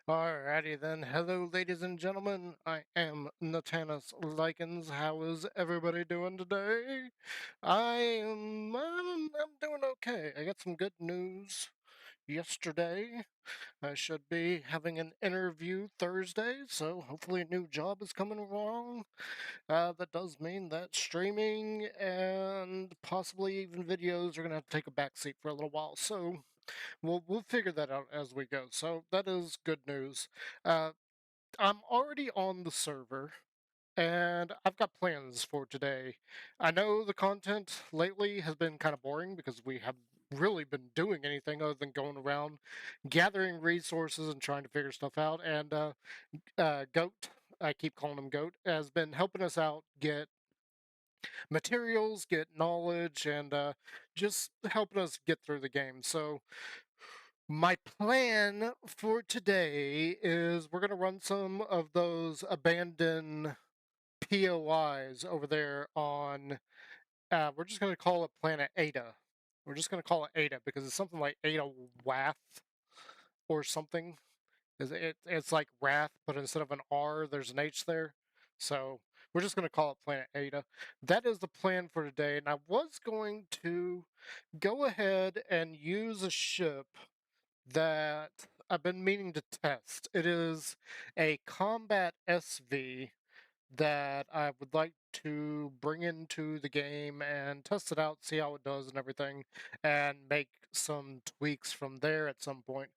Alrighty then. Hello, ladies and gentlemen. I am Natanus Likens. How is everybody doing today? I'm doing okay. I got some good news yesterday. I should be having an interview Thursday, so hopefully a new job is coming along. That does mean that streaming and possibly even videos are gonna have to take a backseat for a little while. So we'll figure that out as we go. So that is good news. Uh, I'm already on the server, and I've got plans for today. I know the content lately has been kind of boring because we haven't really been doing anything other than going around gathering resources and trying to figure stuff out. And Goat, I keep calling him Goat, has been helping us out get materials, get knowledge, and just helping us get through the game. So my plan for today is we're going to run some of those abandoned POIs over there on, we're just going to call it Planet Ada. We're just going to call it Ada because it's something like Ada Wath or something. It's like Wrath, but instead of an R, there's an H there. So we're just going to call it Planet Ada. That is the plan for today. And I was going to go ahead and use a ship that I've been meaning to test. It is a combat SV that I would like to bring into the game and test it out, see how it does and everything, and make some tweaks from there at some point.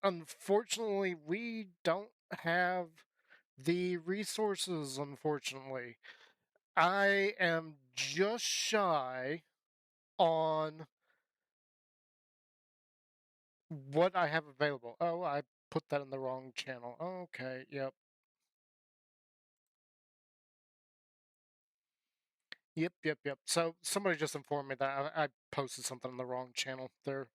Unfortunately, we don't have the resources, unfortunately. I am just shy on what I have available. Oh, I put that in the wrong channel. Okay, yep. Yep. So somebody just informed me that I posted something on the wrong channel there.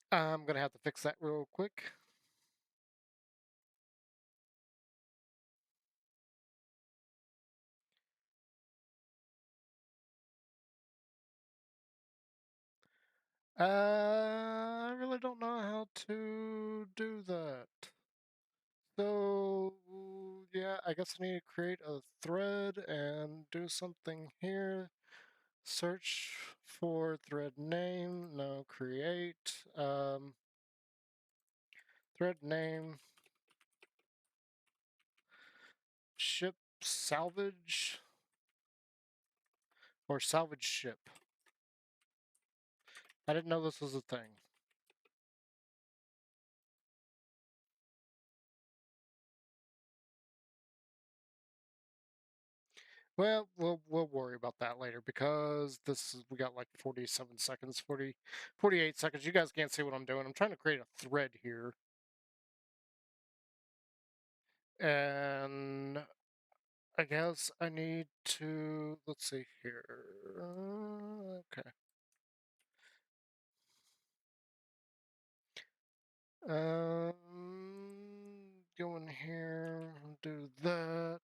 I'm gonna have to fix that real quick. I really don't know how to do that. So, yeah, I guess I need to create a thread and do something here. Search for thread name, no, create, thread name, ship salvage, or salvage ship. I didn't know this was a thing. Well, we'll worry about that later because we got like 47 seconds, 48 seconds. You guys can't see what I'm doing. I'm trying to create a thread here. And I guess I need to, let's see here. Okay. Go in here, do that,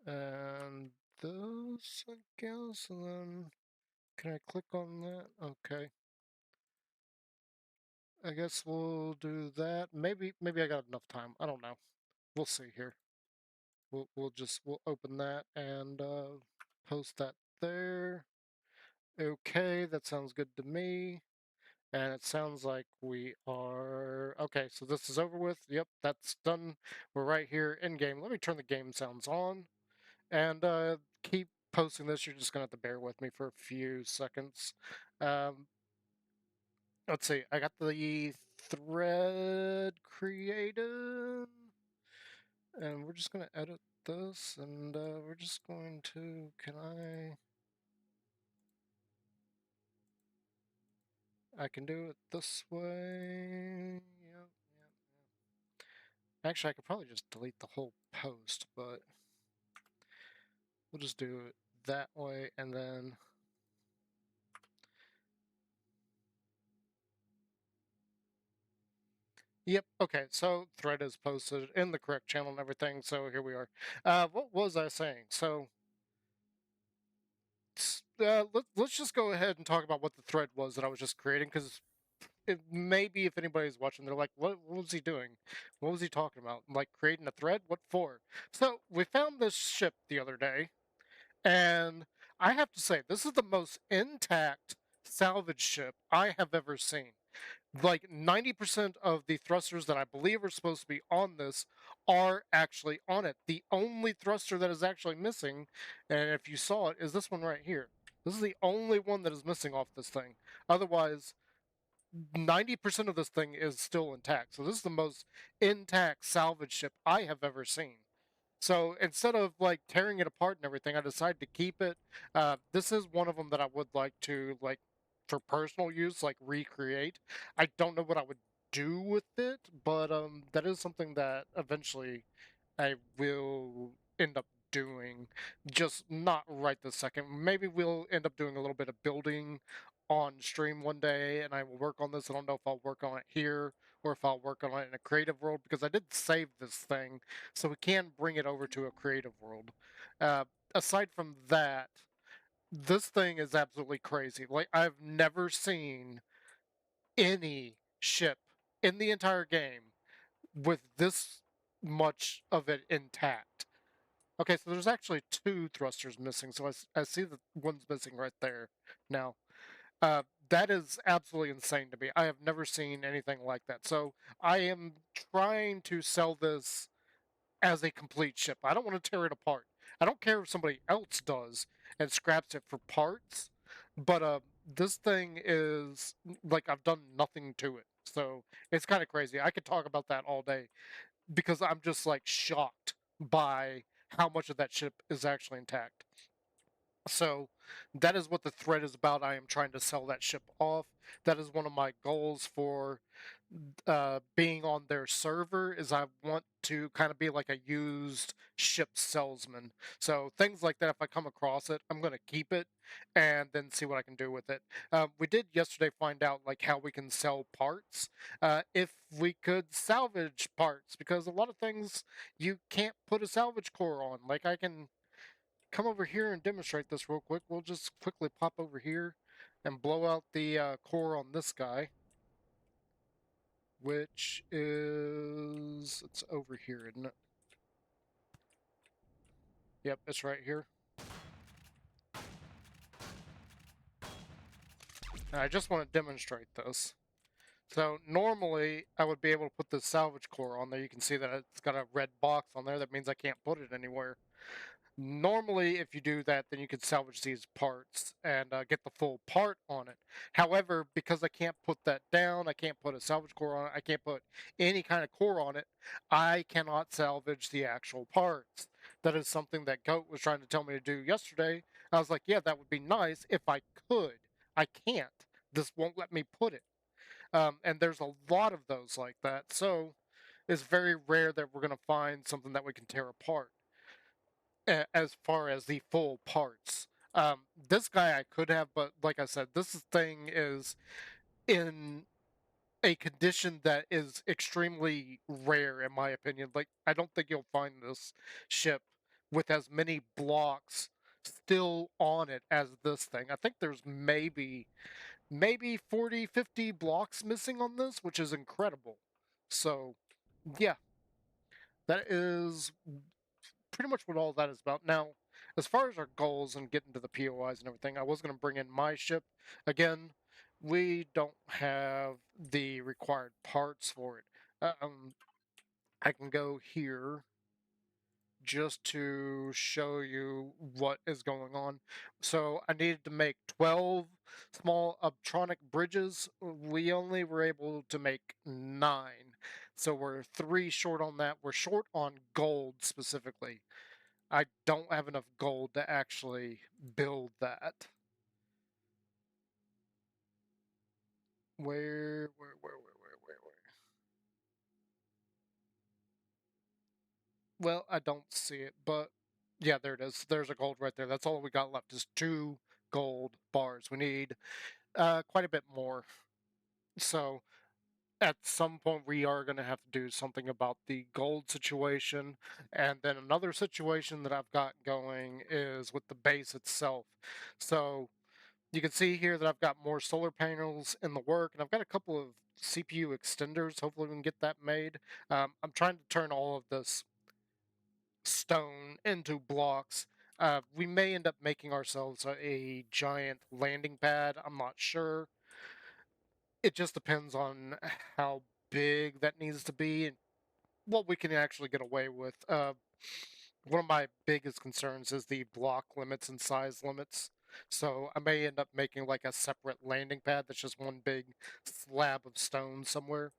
and this, I guess, and then can I click on that? Okay. I guess we'll do that. Maybe I got enough time. I don't know. We'll see here. We'll open that and post that there. Okay, that sounds good to me. And it sounds like we are okay. So this is over with. Yep, that's done. We're right here in game. Let me turn the game sounds on and keep posting this. You're just gonna have to bear with me for a few seconds. Um, let's see. I got the thread created. And we're just going to edit this, and we're just going to, I can do it this way. Yep. Actually, I could probably just delete the whole post, but we'll just do it that way, and then, yep, okay, so thread is posted in the correct channel and everything, so here we are. What was I saying? So, let's just go ahead and talk about what the thread was that I was just creating, because maybe if anybody's watching, they're like, what was he doing? What was he talking about? Like creating a thread? What for? So we found this ship the other day, and I have to say, this is the most intact salvage ship I have ever seen. Like 90% of the thrusters that I believe are supposed to be on this are actually on it. The only thruster that is actually missing, and if you saw it, is this one right here. This is the only one that is missing off this thing. Otherwise, 90% of this thing is still intact. So this is the most intact salvage ship I have ever seen. So instead of like tearing it apart and everything, I decided to keep it. This is one of them that I would like to like for personal use, like recreate. I don't know what I would do with it, but that is something that eventually I will end up doing, just not right this second. Maybe we'll end up doing a little bit of building on stream one day, and I will work on this. I don't know if I'll work on it here or if I'll work on it in a creative world, because I did save this thing, so we can bring it over to a creative world. Uh, Aside from that, this thing is absolutely crazy. Like, I've never seen any ship in the entire game with this much of it intact. Okay, so there's actually two thrusters missing, so I see the one's missing right there now. That is absolutely insane to me. I have never seen anything like that. So I am trying to sell this as a complete ship. I don't want to tear it apart. I don't care if somebody else does and scraps it for parts, but this thing is like I've done nothing to it. So it's kind of crazy. I could talk about that all day because I'm just like shocked by how much of that ship is actually intact. So that is what the thread is about. I am trying to sell that ship off. That is one of my goals for being on their server. Is I want to kind of be like a used ship salesman. So things like that, if I come across it, I'm going to keep it and then see what I can do with it. We did yesterday find out like how we can sell parts, if we could salvage parts, because a lot of things you can't put a salvage core on. Like I can come over here and demonstrate this real quick. We'll just quickly pop over here and blow out the core on this guy, which is, it's over here, isn't it? Yep, it's right here. And I just want to demonstrate this. So normally I would be able to put the salvage core on there. You can see that it's got a red box on there. That means I can't put it anywhere. Normally, if you do that, then you can salvage these parts and get the full part on it. However, because I can't put that down, I can't put a salvage core on it, I can't put any kind of core on it, I cannot salvage the actual parts. That is something that Goat was trying to tell me to do yesterday. I was like, yeah, that would be nice if I could. I can't. This won't let me put it. And there's a lot of those like that. So it's very rare that we're going to find something that we can tear apart as far as the full parts. This guy I could have, but like I said, this thing is in a condition that is extremely rare, in my opinion. Like, I don't think you'll find this ship with as many blocks still on it as this thing. I think there's maybe 40, 50 blocks missing on this, which is incredible. So, yeah, that is pretty much what all that is about. Now, as far as our goals and getting to the POIs and everything, I was going to bring in my ship. Again, we don't have the required parts for it. I can go here just to show you what is going on. So I needed to make 12 small optronic bridges. We only were able to make 9. So we're 3 short on that. We're short on gold specifically. I don't have enough gold to actually build that. Where? Well, I don't see it, but yeah, there it is. There's a gold right there. That's all we got left is 2 gold bars. We need quite a bit more. So at some point we are going to have to do something about the gold situation. And then another situation that I've got going is with the base itself. So you can see here that I've got more solar panels in the work, and I've got a couple of CPU extenders. Hopefully, we can get that made. I'm trying to turn all of this stone into blocks. We may end up making ourselves a giant landing pad. I'm not sure. It just depends on how big that needs to be and what we can actually get away with. One of my biggest concerns is the block limits and size limits. So I may end up making like a separate landing pad that's just one big slab of stone somewhere.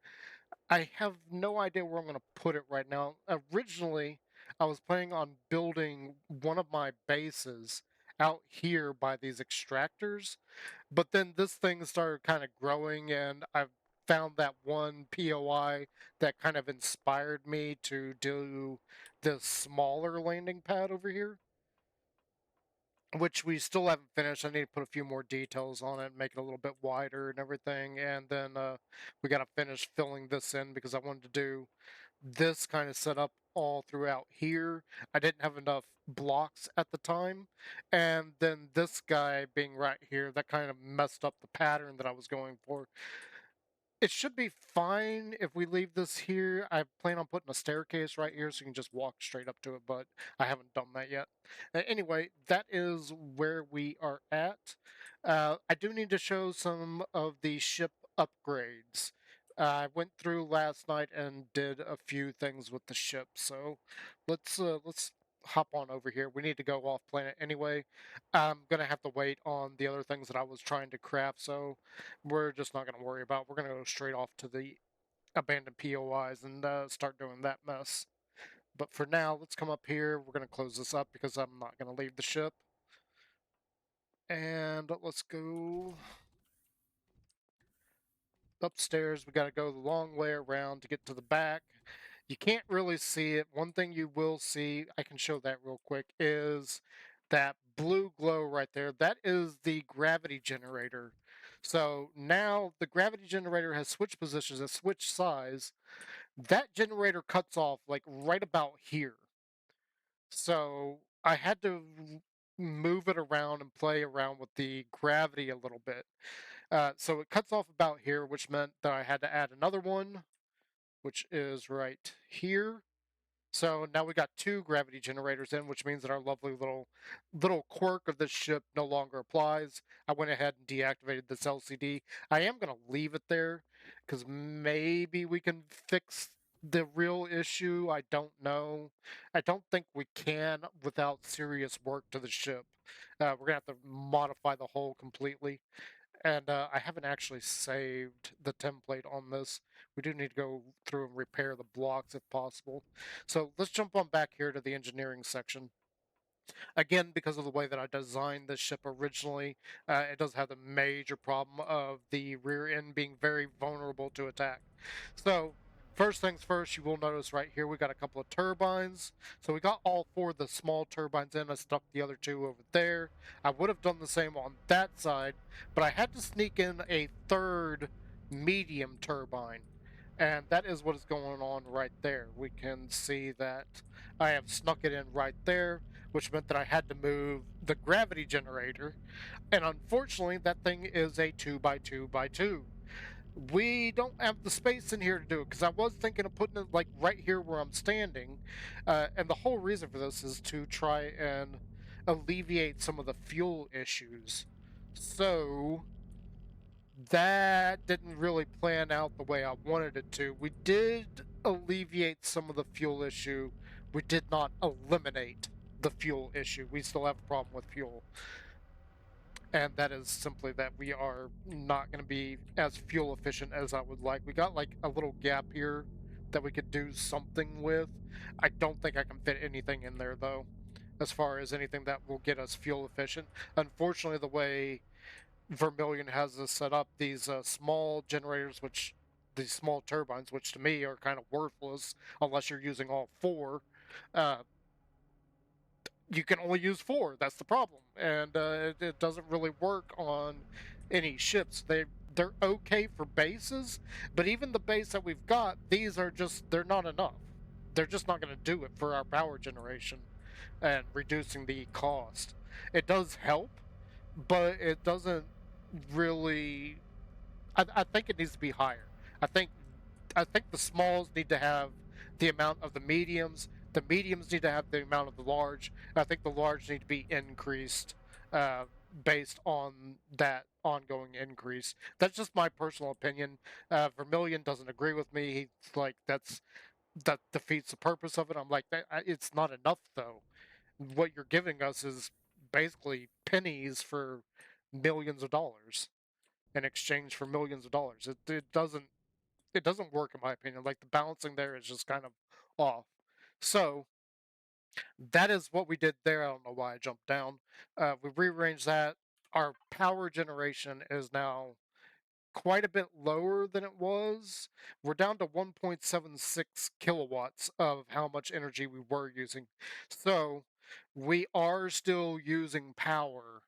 I have no idea where I'm going to put it right now. Originally, I was planning on building one of my bases out here by these extractors, but then this thing started kind of growing, and I've found that one POI that kind of inspired me to do this smaller landing pad over here, which we still haven't finished. I need to put a few more details on it, make it a little bit wider and everything, and then we got to finish filling this in because I wanted to do this kind of setup all throughout here. I didn't have enough blocks at the time, and then this guy being right here, that kind of messed up the pattern that I was going for. It should be fine if we leave this here. I plan on putting a staircase right here so you can just walk straight up to it, but I haven't done that yet. Anyway, that is where we are at. I do need to show some of the ship upgrades. I went through last night and did a few things with the ship, so let's hop on over here. We need to go off planet anyway. I'm gonna have to wait on the other things that I was trying to craft, so we're just not going to worry about. We're going to go straight off to the abandoned POIs and start doing that mess. But for now, let's come up here. We're going to close this up because I'm not going to leave the ship. And let's go upstairs. We got to go the long way around to get to the back. You can't really see it. One thing you will see, I can show that real quick, is that blue glow right there. That is the gravity generator. So now the gravity generator has switched positions, has switched size. That generator cuts off like right about here. So I had to move it around and play around with the gravity a little bit. So it cuts off about here, which meant that I had to add another one, which is right here. So now we got two gravity generators in, which means that our lovely little quirk of this ship no longer applies. I went ahead and deactivated this LCD. I am going to leave it there because maybe we can fix the real issue. I don't know. I don't think we can without serious work to the ship. We're going to have to modify the hull completely. And I haven't actually saved the template on this. We do need to go through and repair the blocks if possible. So let's jump on back here to the engineering section. Again, because of the way that I designed this ship originally, it does have the major problem of the rear end being very vulnerable to attack. So first things first, you will notice right here we got a couple of turbines. So we got all four of the small turbines in. I stuck the other two over there. I would have done the same on that side, but I had to sneak in a third medium turbine. And that is what is going on right there. We can see that I have snuck it in right there, which meant that I had to move the gravity generator. And unfortunately, that thing is a 2x2x2. We don't have the space in here to do it because I was thinking of putting it like right here where I'm standing. And the whole reason for this is to try and alleviate some of the fuel issues. So that didn't really plan out the way I wanted it to. We did alleviate some of the fuel issue. We did not eliminate the fuel issue. We still have a problem with fuel. And that is simply that we are not going to be as fuel efficient as I would like. We got like a little gap here that we could do something with. I don't think I can fit anything in there though, as far as anything that will get us fuel efficient. Unfortunately, the way Vermilion has this set up, these small generators, these small turbines, which to me are kind of worthless unless you're using all four. Uh, you can only use four. That's the problem, and it doesn't really work on any ships. They're okay for bases, but even the base that we've got, they're not enough. They're just not going to do it for our power generation and reducing the cost. It does help, but it doesn't really. I think it needs to be higher. I think I think the smalls need to have the amount of the mediums. The mediums need to have the amount of the large. I think the large need to be increased uh, based on that ongoing increase. That's just my personal opinion. Vermilion doesn't agree with me. He's like, that defeats the purpose of it. I'm like, it's not enough though. What you're giving us is basically pennies for millions of dollars in exchange for millions of dollars. It doesn't work in my opinion. Like the balancing there is just kind of off. So that is what we did there. I don't know why I jumped down. We rearranged that. Our power generation is now quite a bit lower than it was. We're down to 1.76 kilowatts of how much energy we were using. So we are still using power.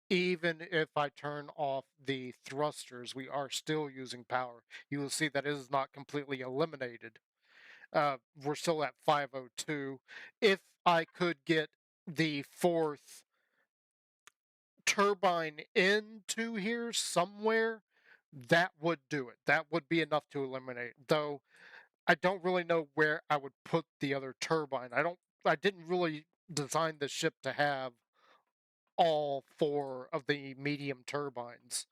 Even if I turn off the thrusters, we are still using power. You will see that it is not completely eliminated. We're still at 502. If I could get the fourth turbine into here somewhere, that would do it. That would be enough to eliminate. Though I don't really know where I would put the other turbine. I didn't really design the ship to have all four of the medium turbines,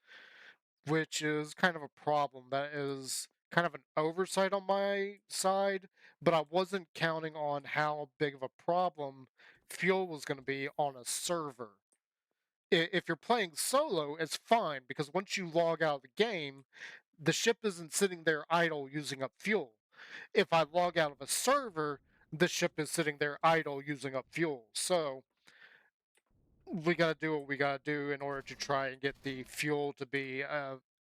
which is kind of a problem. That is kind of an oversight on my side, but I wasn't counting on how big of a problem fuel was going to be on a server. If you're playing solo, it's fine because once you log out of the game, the ship isn't sitting there idle using up fuel. If I log out of a server, the ship is sitting there idle using up fuel. So we got to do what we got to do in order to try and get the fuel to be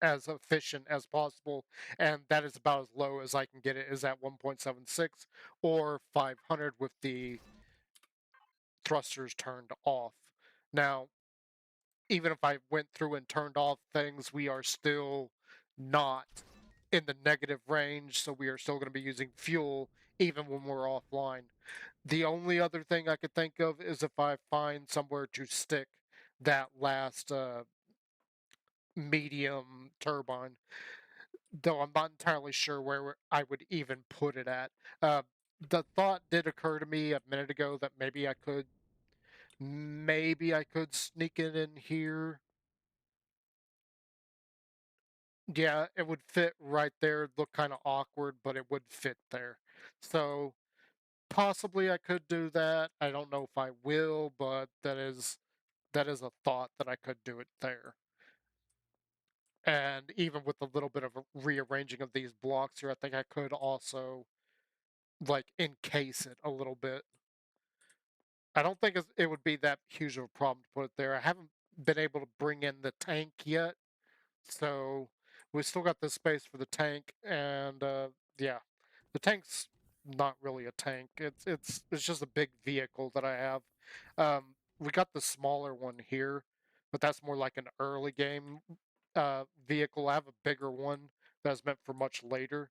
as efficient as possible, and that is about as low as I can get it, is at 1.76 or 500 with the thrusters turned off. Now, even if I went through and turned off things, we are still not in the negative range, so we are still going to be using fuel even when we're offline. The only other thing I could think of is if I find somewhere to stick that last medium turbine, though I'm not entirely sure where I would even put it at. Uh, the thought did occur to me a minute ago that maybe I could sneak it in here. Yeah, it would fit right there. It'd look kind of awkward, but it would fit there. So possibly I could do that. I don't know if I will, but that is a thought that I could do it there. And even with a little bit of a rearranging of these blocks here, I think I could also like encase it a little bit. I don't think it would be that huge of a problem to put it there. I haven't been able to bring in the tank yet, so we still got the space for the tank, and yeah, the tank's not really a tank. It's just a big vehicle that I have. We got the smaller one here, but that's more like an early game vehicle. I have a bigger one that's meant for much later,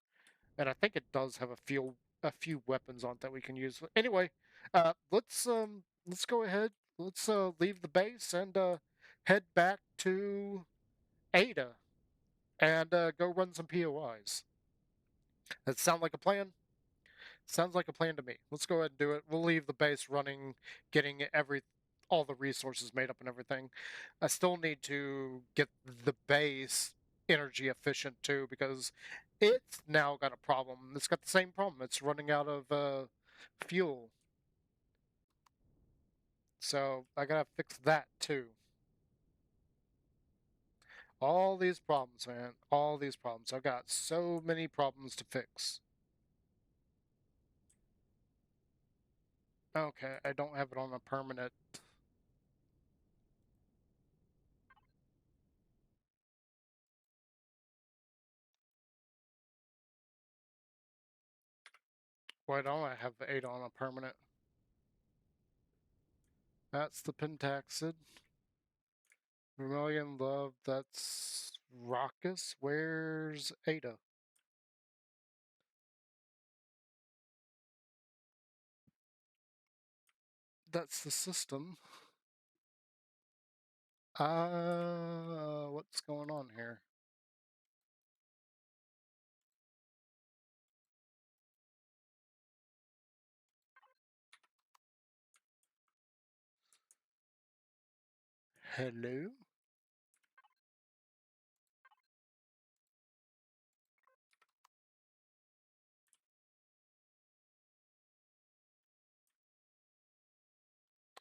and I think it does have a few weapons on it that we can use. Anyway, let's go ahead. Let's leave the base and head back to Ada and go run some POIs. That sound like a plan? Sounds like a plan to me. Let's go ahead and do it. We'll leave the base running, getting all the resources made up and everything. I still need to get the base energy efficient too because it's now got a problem. It's got the same problem. It's running out of fuel. So I gotta fix that too. All these problems, man. All these problems. I've got so many problems to fix. Okay, I don't have it on a permanent. Why don't I have 8 on a permanent? That's the Pentaxid. Vermilion Love, that's Raucous. Where's Ada? That's the system. What's going on here? Hello?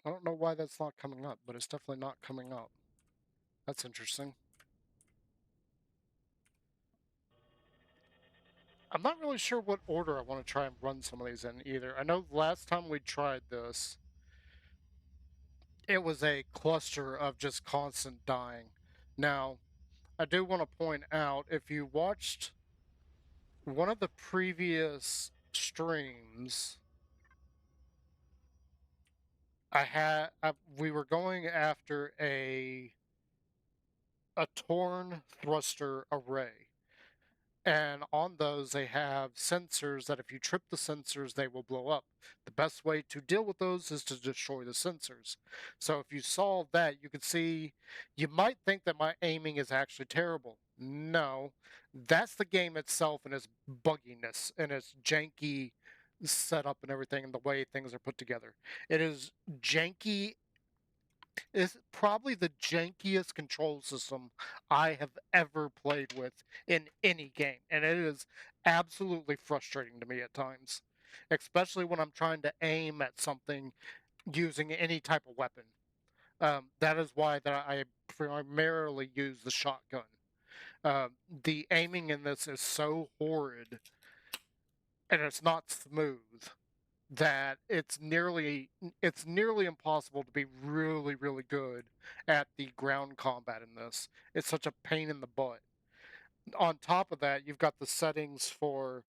I don't know why that's not coming up, but it's definitely not coming up. That's interesting. I'm not really sure what order I want to try and run some of these in either. I know last time we tried this, it was a cluster of just constant dying. Now, I do want to point out if you watched one of the previous streams, we were going after a torn thruster array. And on those, they have sensors that if you trip the sensors, they will blow up. The best way to deal with those is to destroy the sensors. So if you solve that, you can see, you might think that my aiming is actually terrible. No, that's the game itself and its bugginess and its janky setup and everything and the way things are put together. It is janky, is probably the jankiest control system I have ever played with in any game, and it is absolutely frustrating to me at times, especially when I'm trying to aim at something using any type of weapon. That is why that I primarily use the shotgun. The aiming in this is so horrid, and it's not smooth that it's nearly impossible to be really good at the ground combat in this. It's such a pain in the butt. On top of that, you've got the settings for,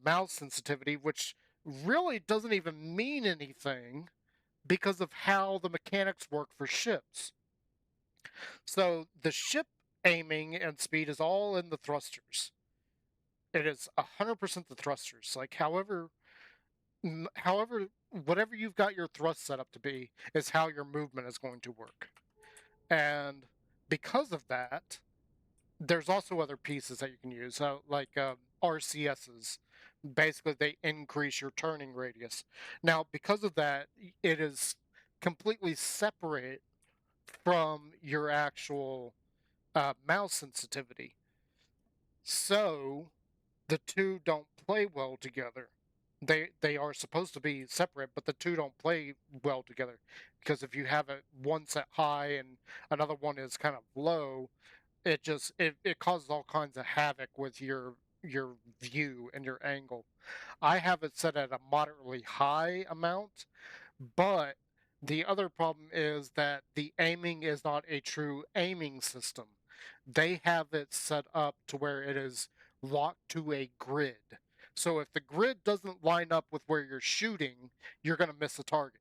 mouse sensitivity, which really doesn't even mean anything because of how the mechanics work for ships. So the ship aiming and speed is all in the thrusters. It is 100% the thrusters. Like, however, whatever you've got your thrust set up to be is how your movement is going to work. And because of that, there's also other pieces that you can use, like RCSs. Basically, they increase your turning radius. Now, because of that, it is completely separate from your actual mouse sensitivity. So the two don't play well together. They are supposed to be separate, but the two don't play well together because if you have it one set high and another one is kind of low, it causes all kinds of havoc with your view and your angle. I have it set at a moderately high amount, but the other problem is that the aiming is not a true aiming system. They have it set up to where it is locked to a grid. So if the grid doesn't line up with where you're shooting, you're going to miss the target.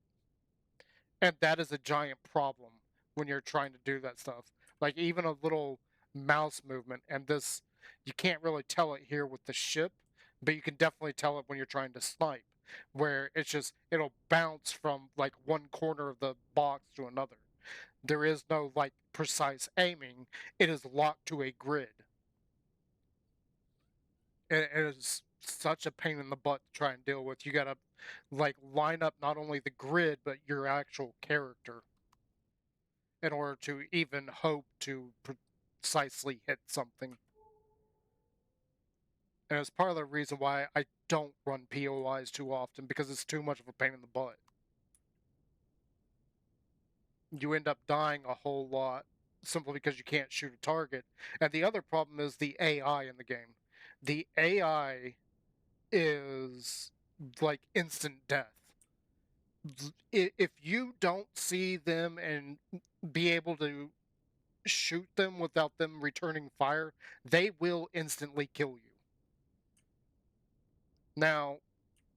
And that is a giant problem when you're trying to do that stuff. Like even a little mouse movement, and this, you can't really tell it here with the ship, but you can definitely tell it when you're trying to snipe, where it's just, it'll bounce from like one corner of the box to another. There is no like precise aiming, it is locked to a grid. It is such a pain in the butt to try and deal with. You gotta like line up not only the grid, but your actual character in order to even hope to precisely hit something. And it's part of the reason why I don't run POIs too often because it's too much of a pain in the butt. You end up dying a whole lot simply because you can't shoot a target. And the other problem is the AI in the game. The AI is like instant death. If you don't see them and be able to shoot them without them returning fire, they will instantly kill you. Now,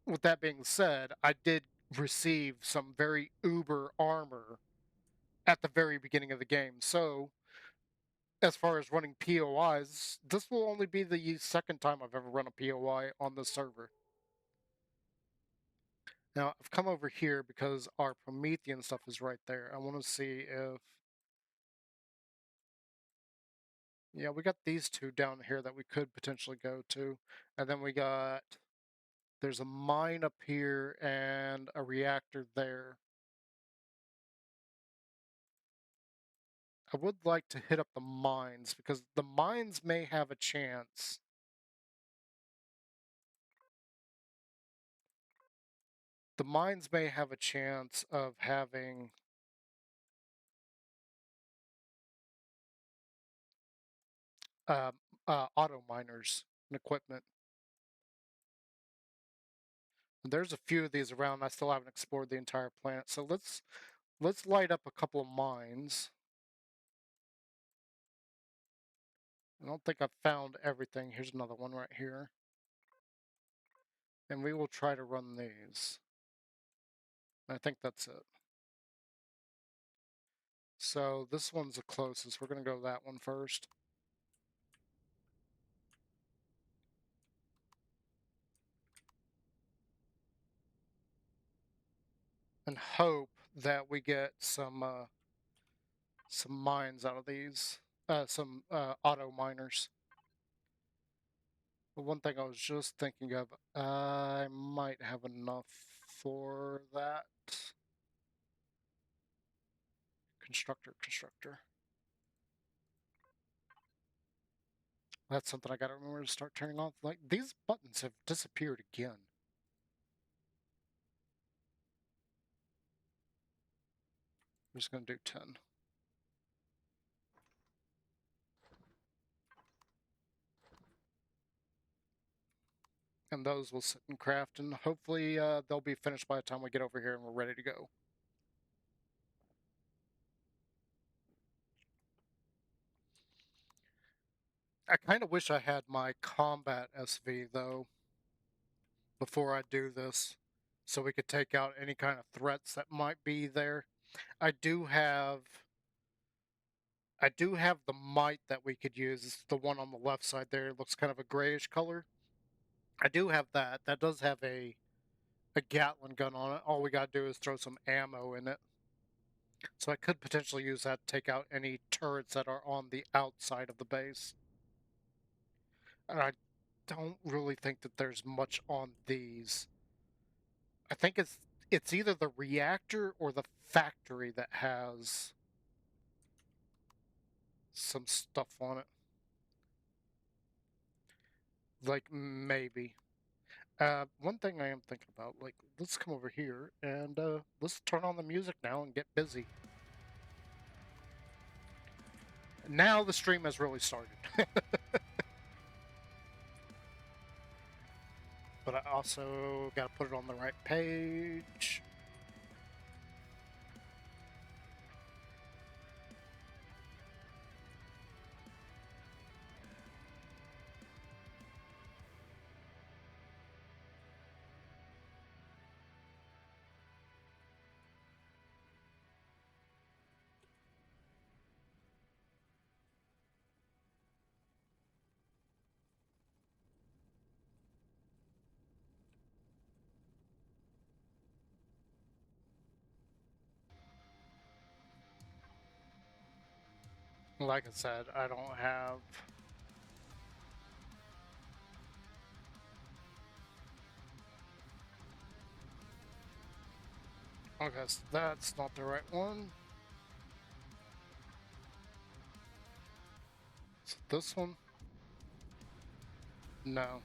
with that being said, I did receive some very uber armor at the very beginning of the game. So, as far as running POIs, this will only be the second time I've ever run a POI on the server. Now, I've come over here because our Promethean stuff is right there. I want to see if... Yeah, we got these two down here that we could potentially go to. And then we got... There's a mine up here and a reactor there. I would like to hit up the mines, because the mines may have a chance. The mines may have a chance of having auto miners and equipment. And there's a few of these around. I still haven't explored the entire planet, so let's light up a couple of mines. I don't think I've found everything. Here's another one right here. And we will try to run these. I think that's it. So this one's the closest. We're going to go that one first. And hope that we get some mines out of these. Some auto miners. But one thing I was just thinking of, I might have enough for that. Constructor. That's something I gotta remember to start turning off. Like, these buttons have disappeared again. I'm just gonna do 10. And those will sit and craft, and hopefully they'll be finished by the time we get over here and we're ready to go. I kind of wish I had my combat SV, though, before I do this, so we could take out any kind of threats that might be there. I do have the might that we could use. It's the one on the left side there. It looks kind of a grayish color. I do have that. That does have a Gatling gun on it. All we gotta do is throw some ammo in it. So I could potentially use that to take out any turrets that are on the outside of the base. And I don't really think that there's much on these. I think it's either the reactor or the factory that has some stuff on it. Like, maybe. One thing I am thinking about, like, let's come over here and let's turn on the music now and get busy. Now the stream has really started. But I also got to put it on the right page. Like I said, I don't have... Okay, so that's not the right one. So this one? No.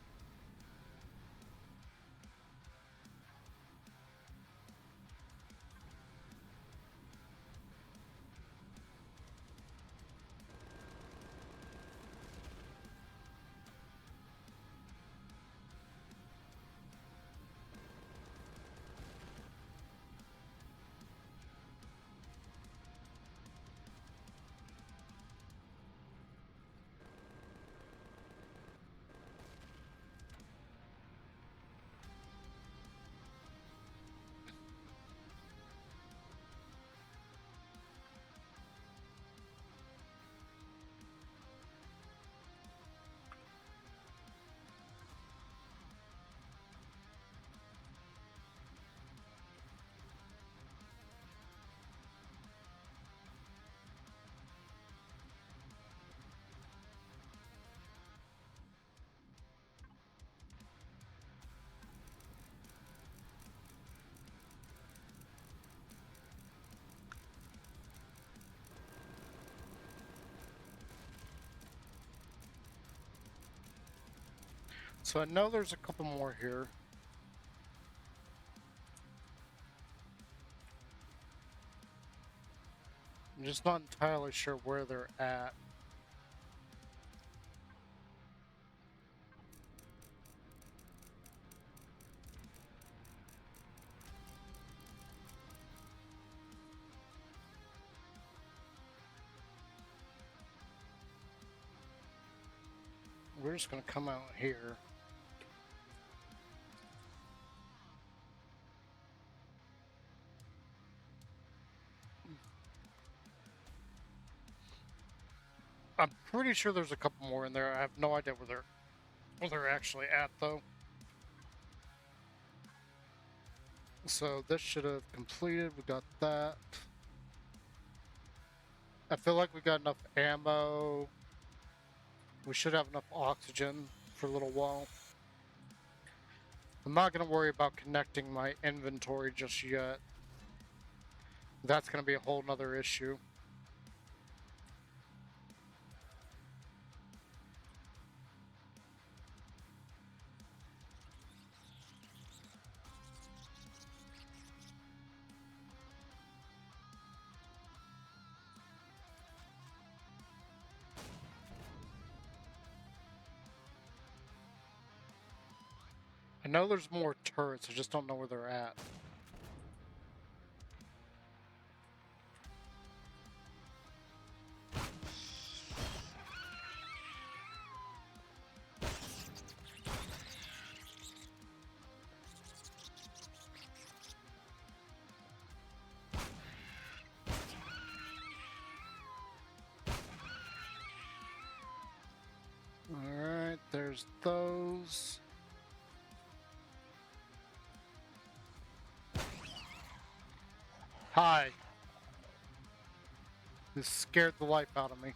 So I know there's a couple more here. I'm just not entirely sure where they're at. We're just gonna come out here. I'm pretty sure there's a couple more in there. I have no idea where they're actually at though. So this should have completed. We got that. I feel like we got enough ammo. We should have enough oxygen for a little while. I'm not going to worry about connecting my inventory just yet. That's going to be a whole nother issue. I know there's more turrets, I just don't know where they're at. Alright, there's those. Hi. This scared the life out of me.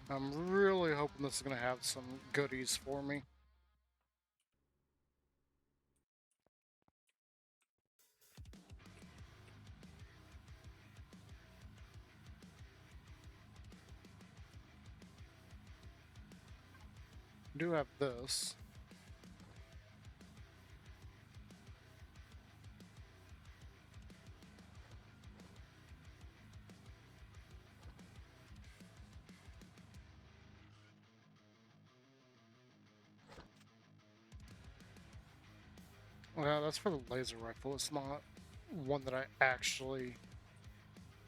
I'm really hoping this is going to have some goodies for me. I do have this. Well, that's for the laser rifle. It's not one that I actually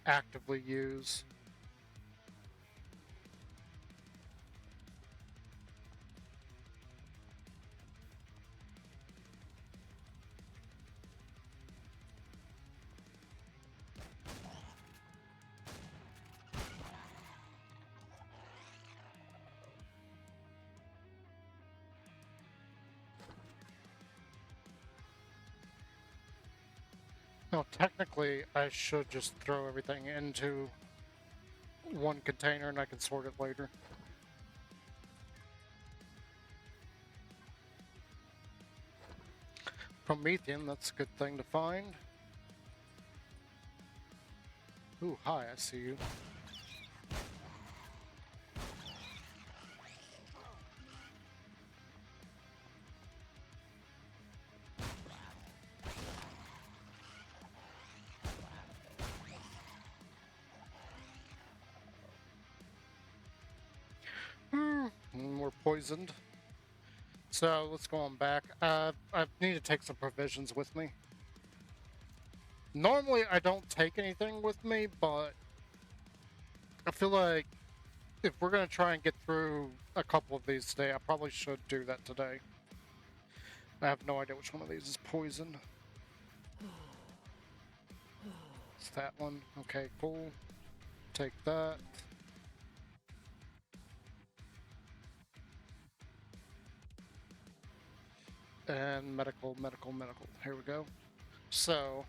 actively use. No, technically, I should just throw everything into one container and I can sort it later. Promethean, that's a good thing to find. Ooh, hi, I see you. We're poisoned. So let's go on back. I need to take some provisions with me. Normally I don't take anything with me, but I feel like if we're going to try and get through a couple of these today, I probably should do that today. I have no idea which one of these is poison. It's that one. Okay, cool. Take that. And medical. Here we go. So,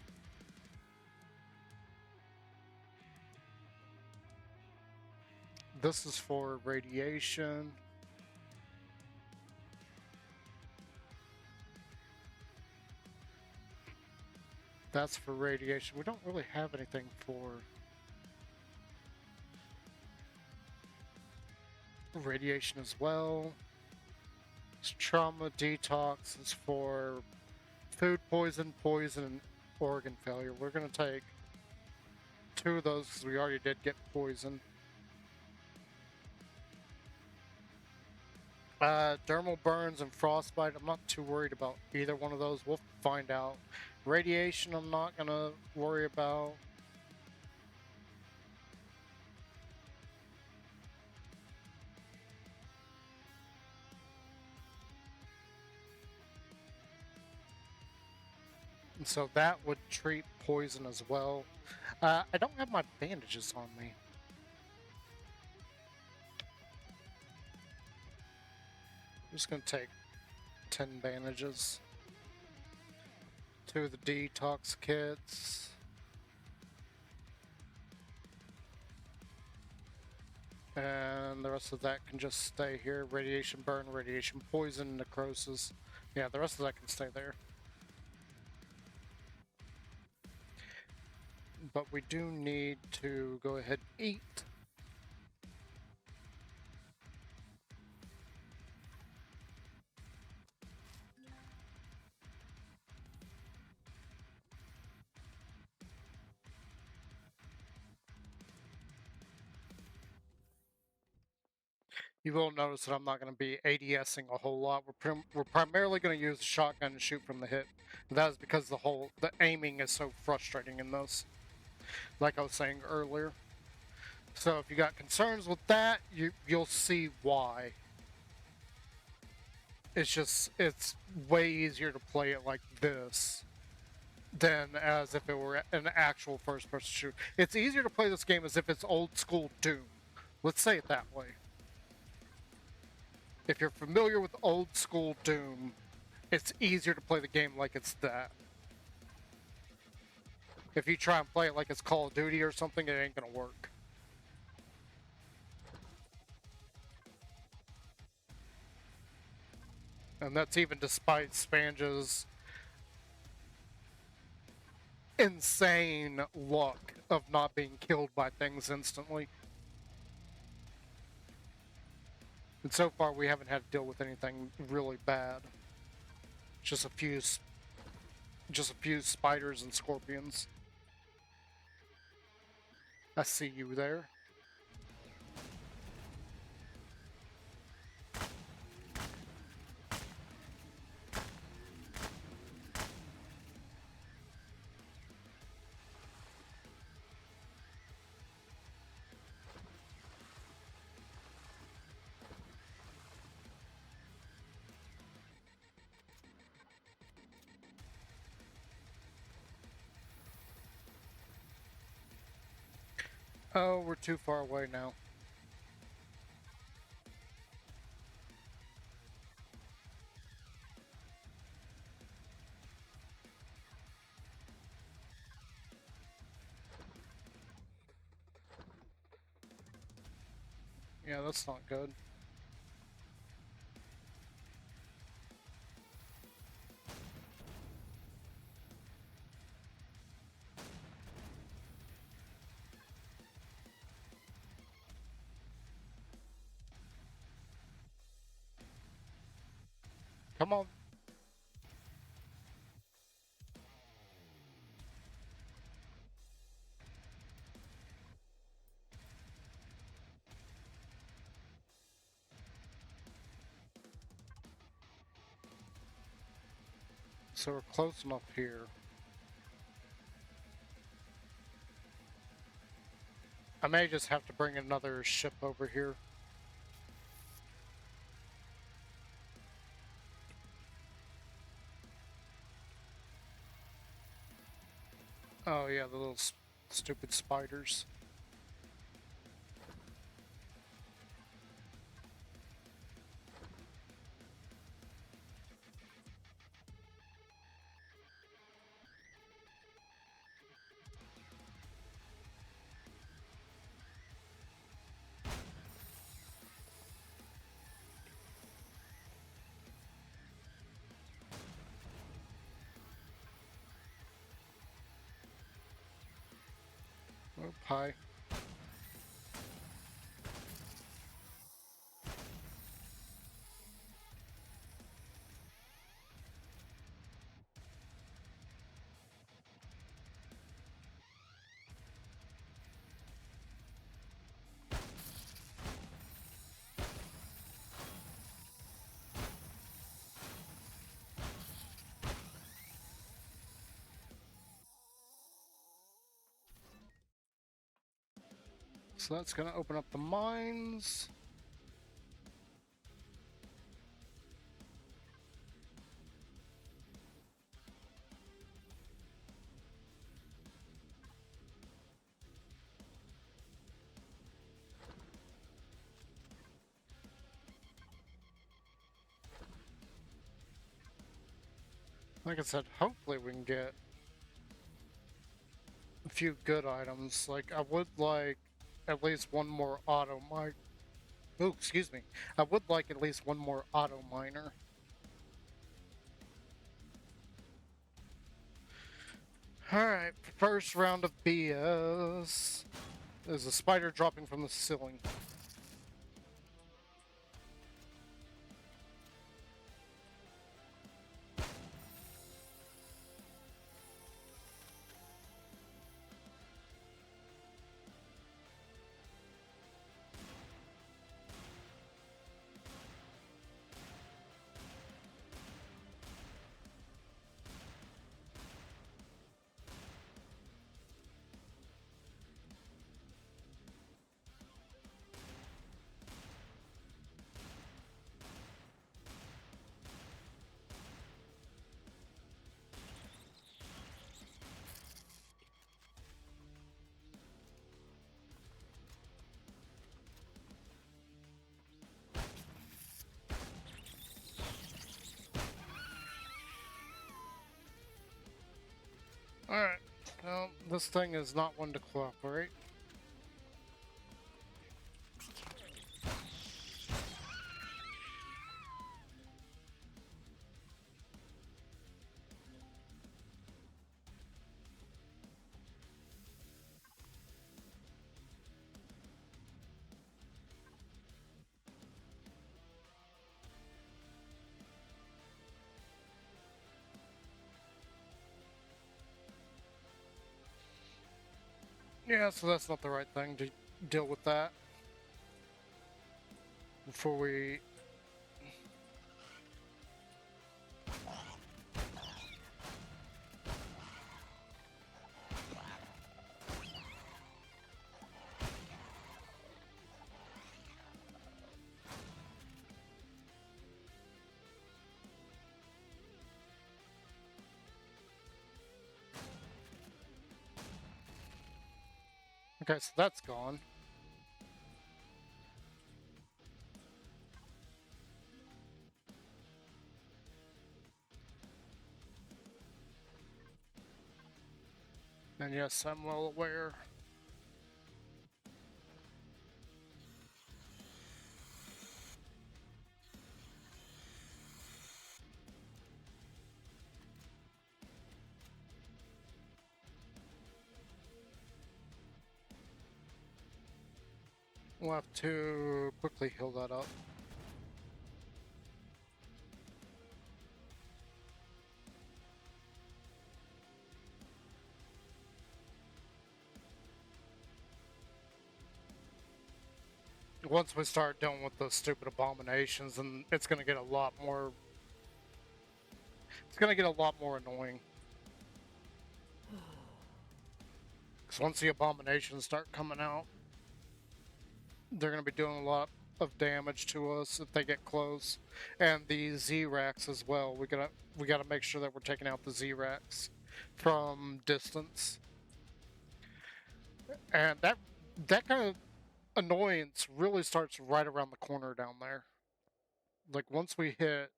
this is for radiation. That's for radiation. We don't really have anything for radiation as well. This trauma detox is for food poison, poison, and organ failure. We're going to take 2 of those because we already did get poison. Dermal burns and frostbite, I'm not too worried about either one of those. We'll find out. Radiation, I'm not going to worry about. And so that would treat poison as well. I don't have my bandages on me. I'm just going to take 10 bandages. 2 of the detox kits. And the rest of that can just stay here. Radiation burn, radiation poison, necrosis. Yeah, the rest of that can stay there. But we do need to go ahead and eat. You will notice that I'm not going to be ADSing a whole lot. We're primarily going to use the shotgun and shoot from the hip. And that is because the aiming is so frustrating in this, like I was saying earlier. So if you got concerns with that, you'll see why. It's way easier to play it like this than as if it were an actual first-person shooter. It's easier to play this game as if it's old school Doom. Let's say it that way. If you're familiar with old school Doom, it's easier to play the game like it's that. If you try and play it like it's Call of Duty or something, it ain't gonna work. And that's even despite Spanj's insane luck of not being killed by things instantly. And so far we haven't had to deal with anything really bad. Just a few spiders and scorpions. I see you there. Oh, we're too far away now. Yeah, that's not good. Come on. So we're close enough here. I may just have to bring another ship over here. Oh yeah, the little stupid spiders. Oh, hi. So that's gonna open up the mines. Like I said, hopefully we can get a few good items. Like, I would like at least one more auto mine. Oh, excuse me. I would like at least one more auto miner. Alright, first round of BS. There's a spider dropping from the ceiling. Alright, well, this thing is not one to cooperate. Yeah, so that's not the right thing to deal with that. Before we... Okay, so that's gone. And yes, I'm well aware. We'll have to quickly heal that up. Once we start dealing with the stupid abominations, then it's gonna get a lot more... It's gonna get a lot more annoying. Because once the abominations start coming out, they're gonna be doing a lot of damage to us if they get close. And the Z-Racks as well. We gotta make sure that we're taking out the Z-Racks from distance. And that kind of annoyance really starts right around the corner down there. Like, once we hit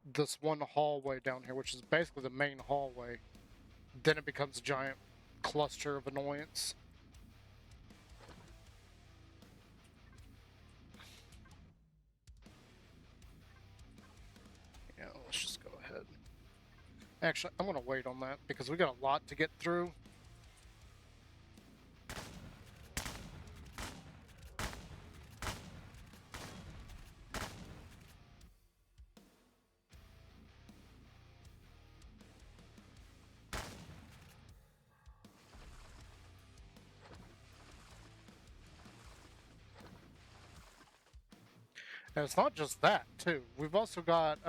this one hallway down here, which is basically the main hallway, then it becomes a giant cluster of annoyance. Yeah, let's just go ahead. Actually, I'm gonna wait on that because we got a lot to get through. And it's not just that, too. We've also got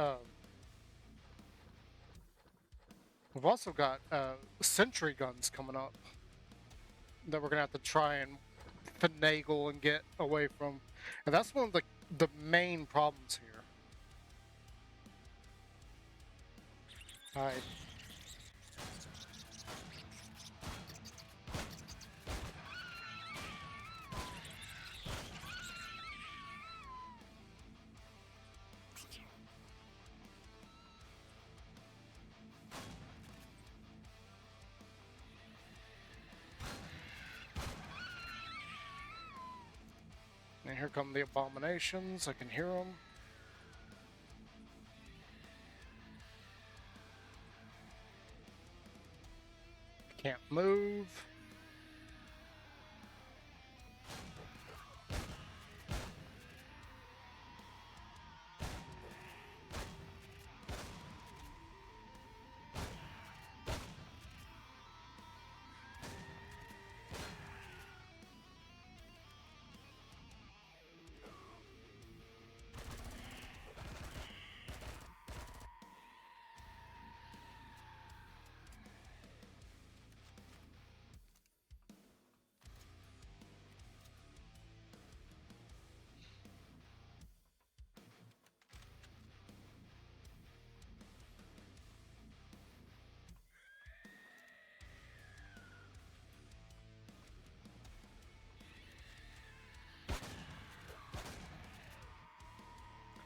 sentry guns coming up that we're gonna have to try and finagle and get away from. And that's one of the main problems here. Alright. And here come the abominations. I can hear them. Can't move.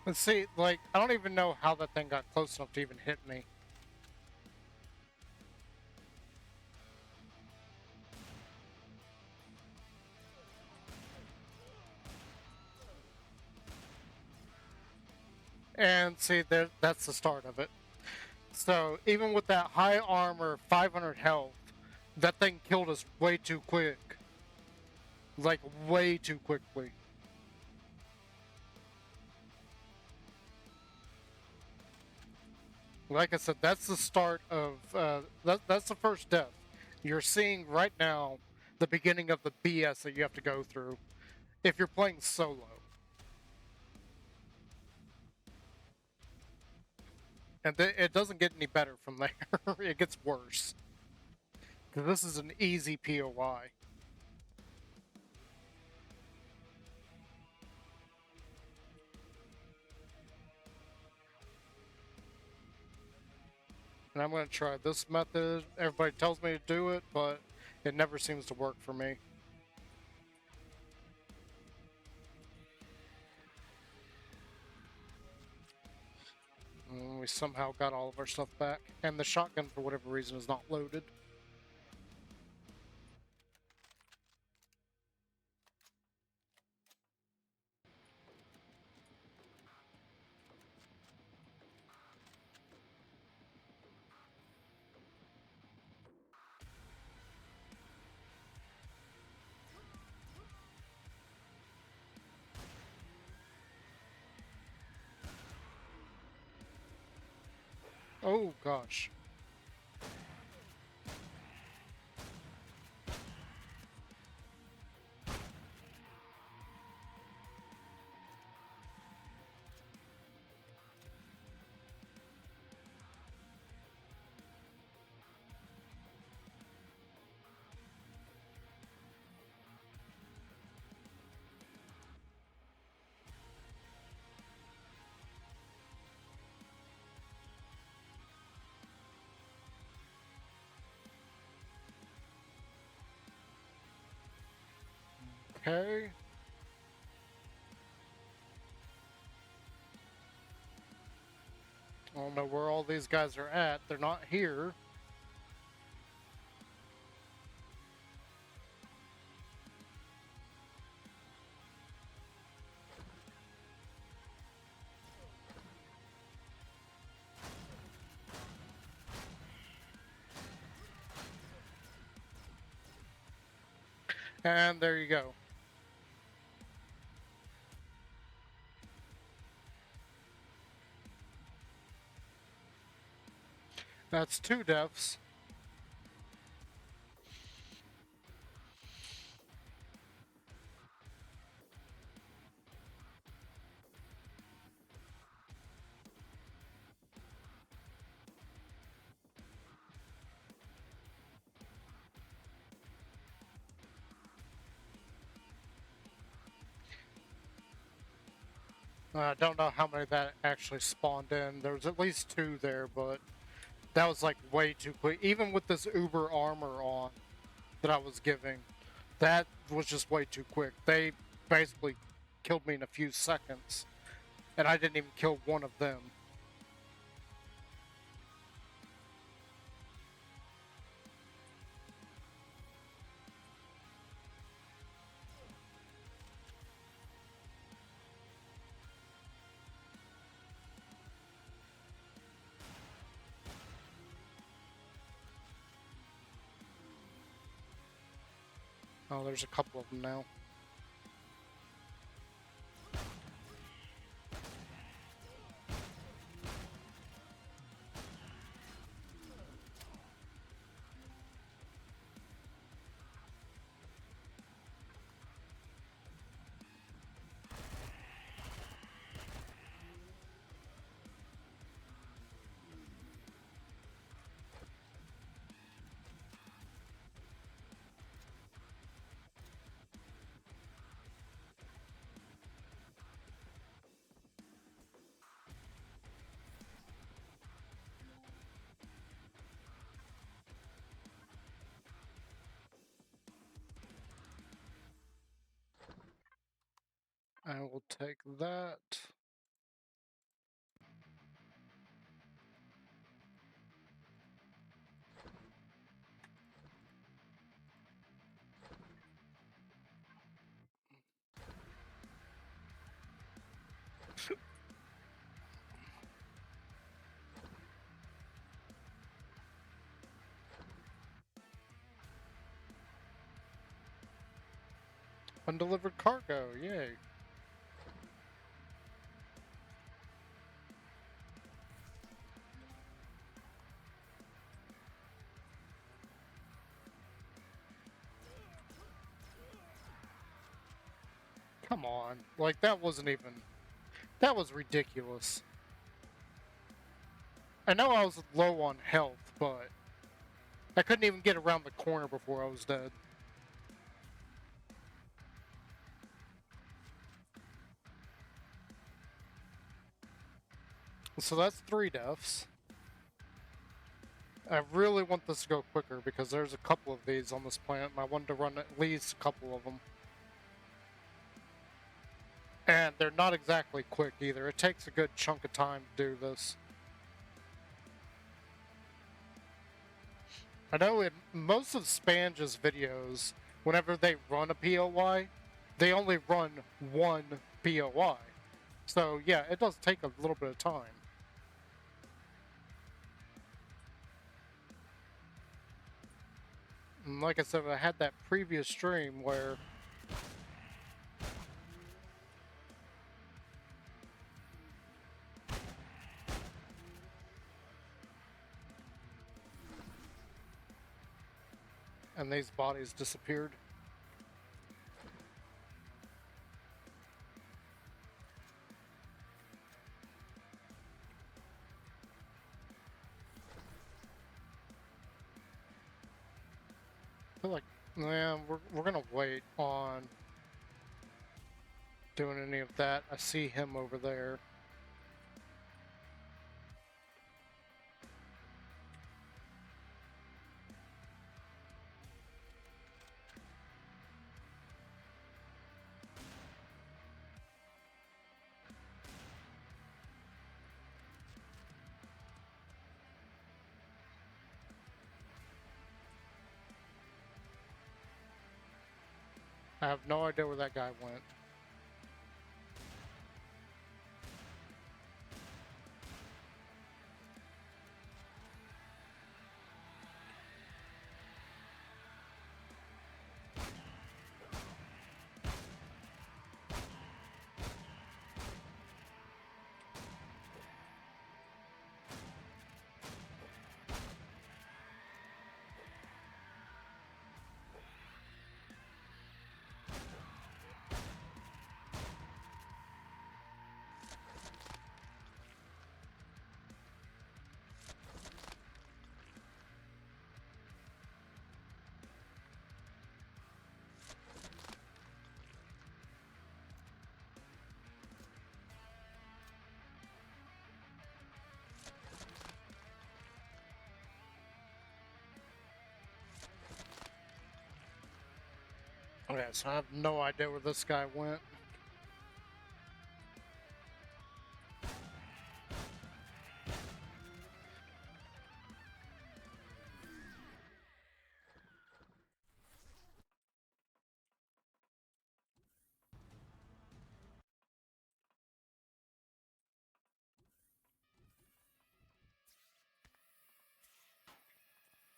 Let's see, like, I don't even know how that thing got close enough to even hit me. And see, that's the start of it. So, even with that high armor, 500 health, that thing killed us way too quick. Like, way too quickly. Like I said, that's the start of, that's the first death. You're seeing right now the beginning of the BS that you have to go through if you're playing solo. And it doesn't get any better from there. It gets worse. Because this is an easy POI. And I'm going to try this method. Everybody tells me to do it, but it never seems to work for me. And we somehow got all of our stuff back. And the shotgun, for whatever reason, is not loaded. Oh, gosh. Okay. I don't know where all these guys are at. They're not here. And there you go. That's 2 deaths. I don't know how many that actually spawned in. There was at least 2 there, but that was like way too quick. Even with this Uber armor on that I was giving, that was just way too quick. They basically killed me in a few seconds, and I didn't even kill one of them. Oh, there's a couple of them now. I will take that. Undelivered cargo, yay. Come on. Like, that wasn't even... That was ridiculous. I know I was low on health, but I couldn't even get around the corner before I was dead. So that's 3 deaths. I really want this to go quicker because there's a couple of these on this planet and I wanted to run at least a couple of them. And they're not exactly quick either. It takes a good chunk of time to do this. I know in most of Spanj's videos, whenever they run a POI, they only run 1 POI. So yeah, it does take a little bit of time. And like I said, I had that previous stream where and these bodies disappeared. I feel like, yeah, we're gonna wait on doing any of that. I see him over there. I have no idea where that guy went. Okay, so I have no idea where this guy went.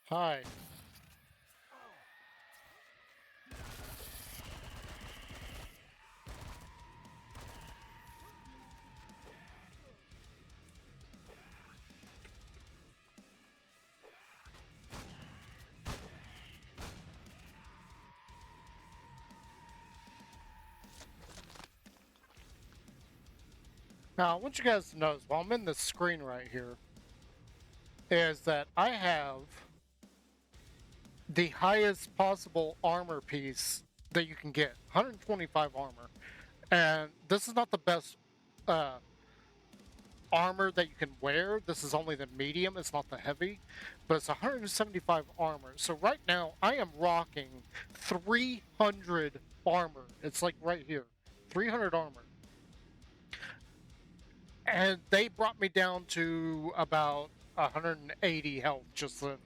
Hi. Now, I want you guys to notice, while I'm in this screen right here, is that I have the highest possible armor piece that you can get, 125 armor. And this is not the best uh, armor that you can wear. This is only the medium, it's not the heavy, but it's 175 armor. So right now, I am rocking 300 armor. It's like right here, 300 armor. And they brought me down to about 180 health just then.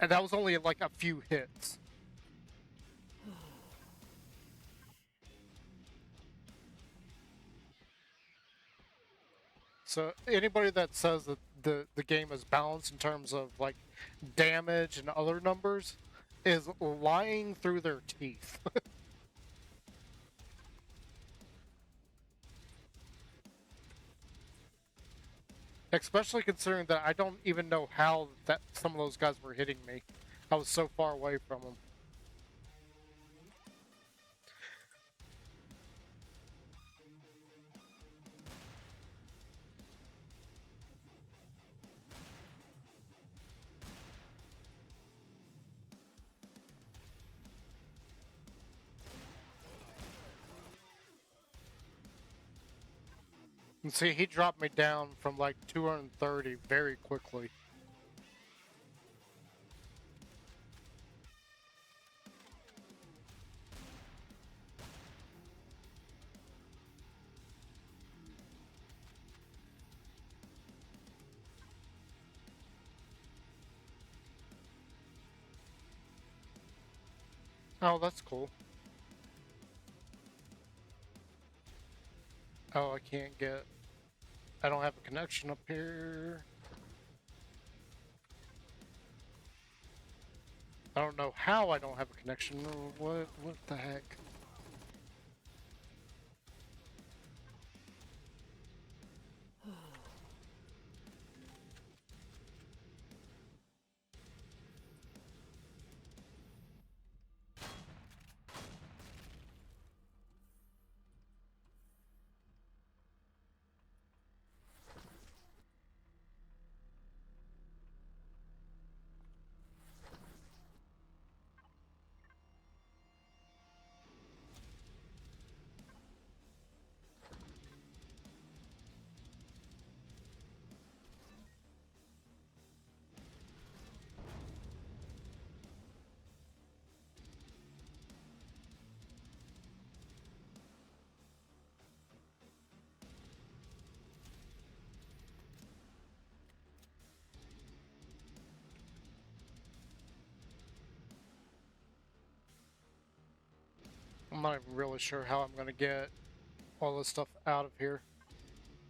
And that was only like a few hits. So anybody that says that the game is balanced in terms of like damage and other numbers is lying through their teeth. Especially considering that I don't even know how that some of those guys were hitting me. I was so far away from them. And see, he dropped me down from like 230 very quickly. Oh, that's cool. Oh, I can't get... I don't have a connection up here. I don't know how I don't have a connection. What the heck? I'm not even really sure how I'm gonna get all this stuff out of here.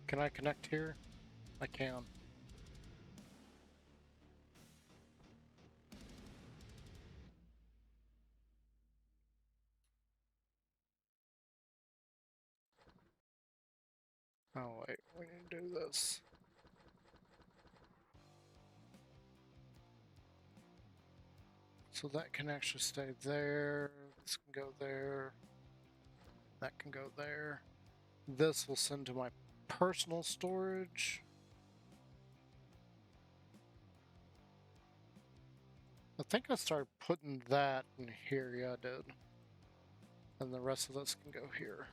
Can I connect here? I can. Oh wait, we need to do this. So that can actually stay there. This can go there. That can go there. This will send to my personal storage. I think I started putting that in here. Yeah, I did. And the rest of this can go here.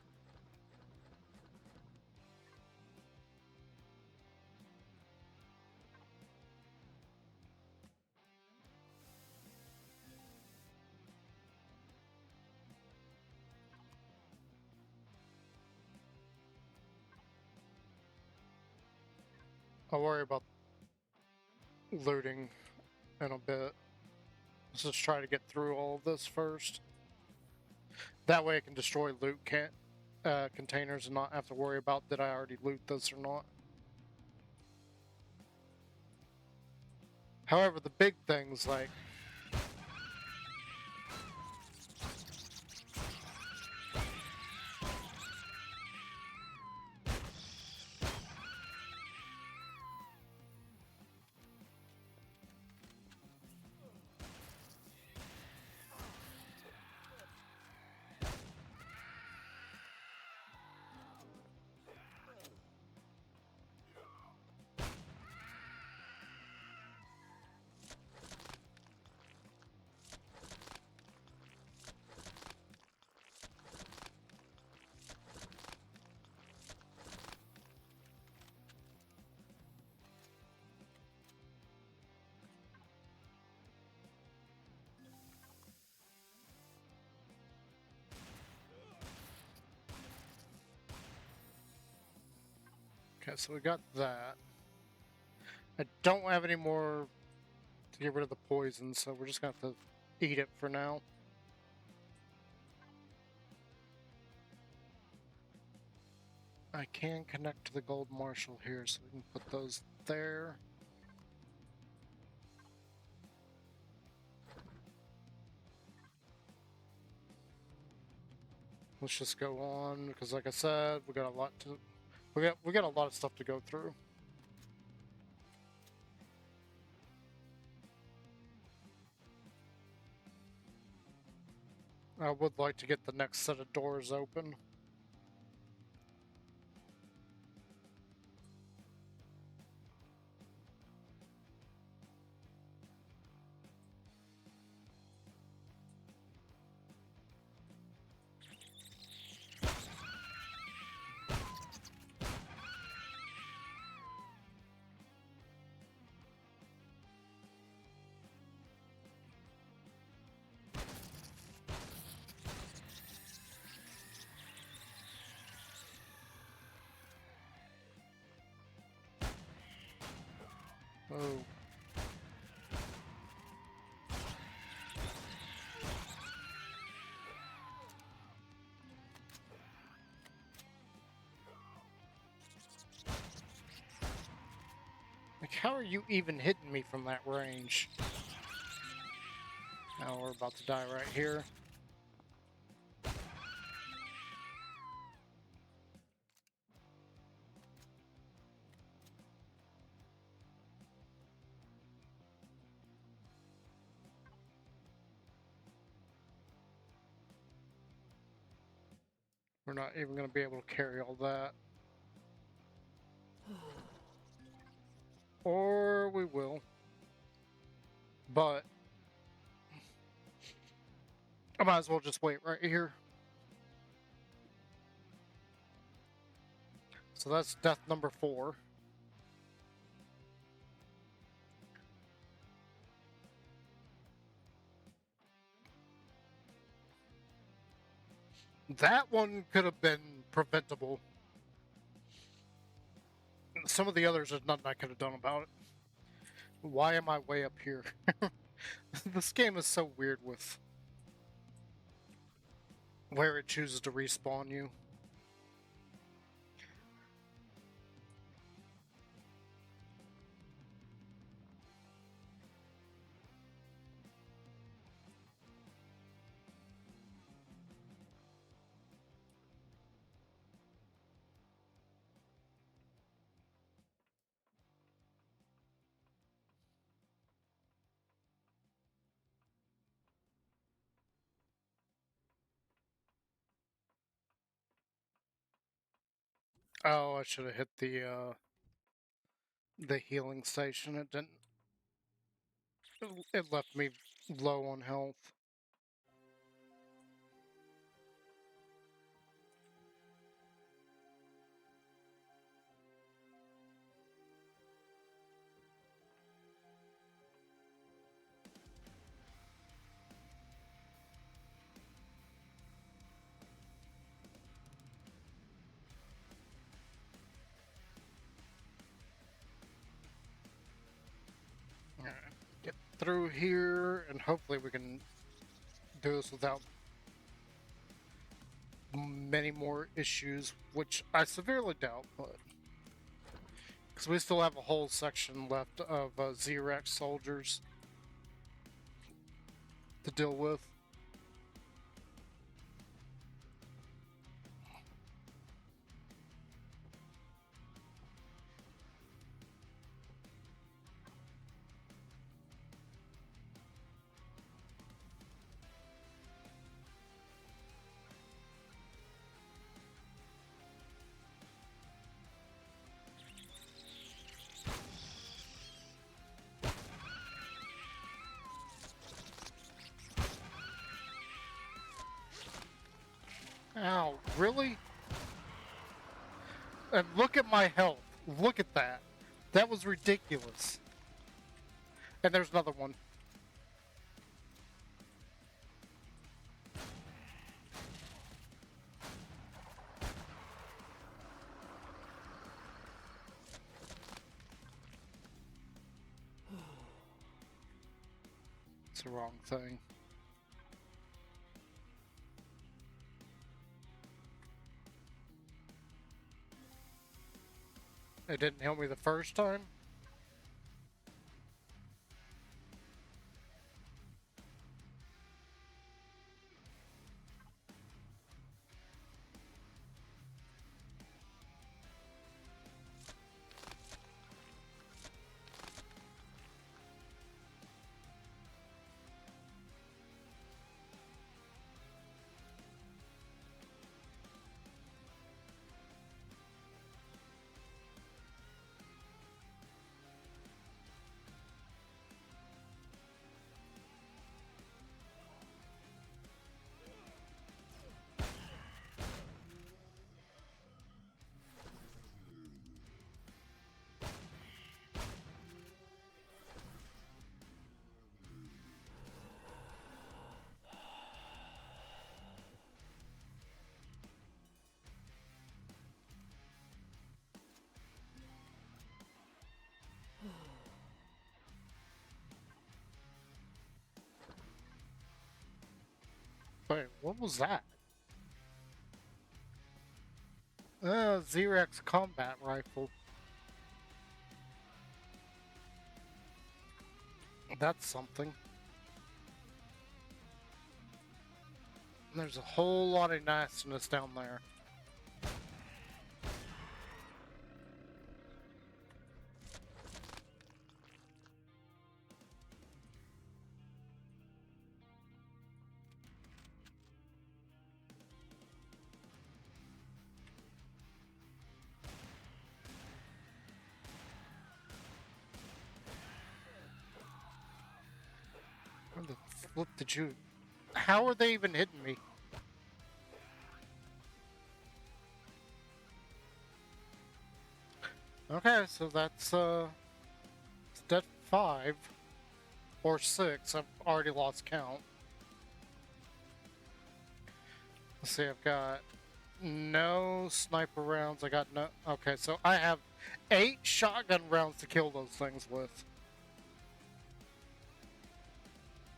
I'll worry about looting in a bit. Let's just try to get through all of this first. That way I can destroy loot containers and not have to worry about did I already loot this or not. However, the big things like okay, so we got that. I don't have any more to get rid of the poison, so we're just gonna have to eat it for now. I can connect to the gold marshal here, so we can put those there. Let's just go on, because like I said, we got a lot to we got a lot of stuff to go through. I would like to get the next set of doors open. Oh. Like, how are you even hitting me from that range? Now we're about to die right here. We're not even going to be able to carry all that. Or we will. But I might as well just wait right here. So that's death number 4. That one could have been preventable. Some of the others, there's nothing I could have done about it. Why am I way up here? This game is so weird with where it chooses to respawn you. Oh, I should have hit the healing station. It didn't. It left me low on health. through here, and hopefully we can do this without many more issues, which I severely doubt, but because we still have a whole section left of Xerox soldiers to deal with. Ow, really? And look at my health. Look at that. That was ridiculous. And there's another one. It's the wrong thing. It didn't help me the first time. Wait, what was that? Xerox combat rifle. That's something. There's a whole lot of nastiness down there. Where the flip did you... How are they even hitting me? Okay, so that's step 5 or 6. I've already lost count. Let's see, I've got no sniper rounds. I got no... Okay, so I have 8 shotgun rounds to kill those things with.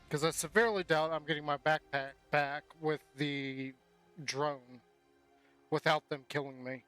Because I severely doubt I'm getting my backpack back with the drone without them killing me.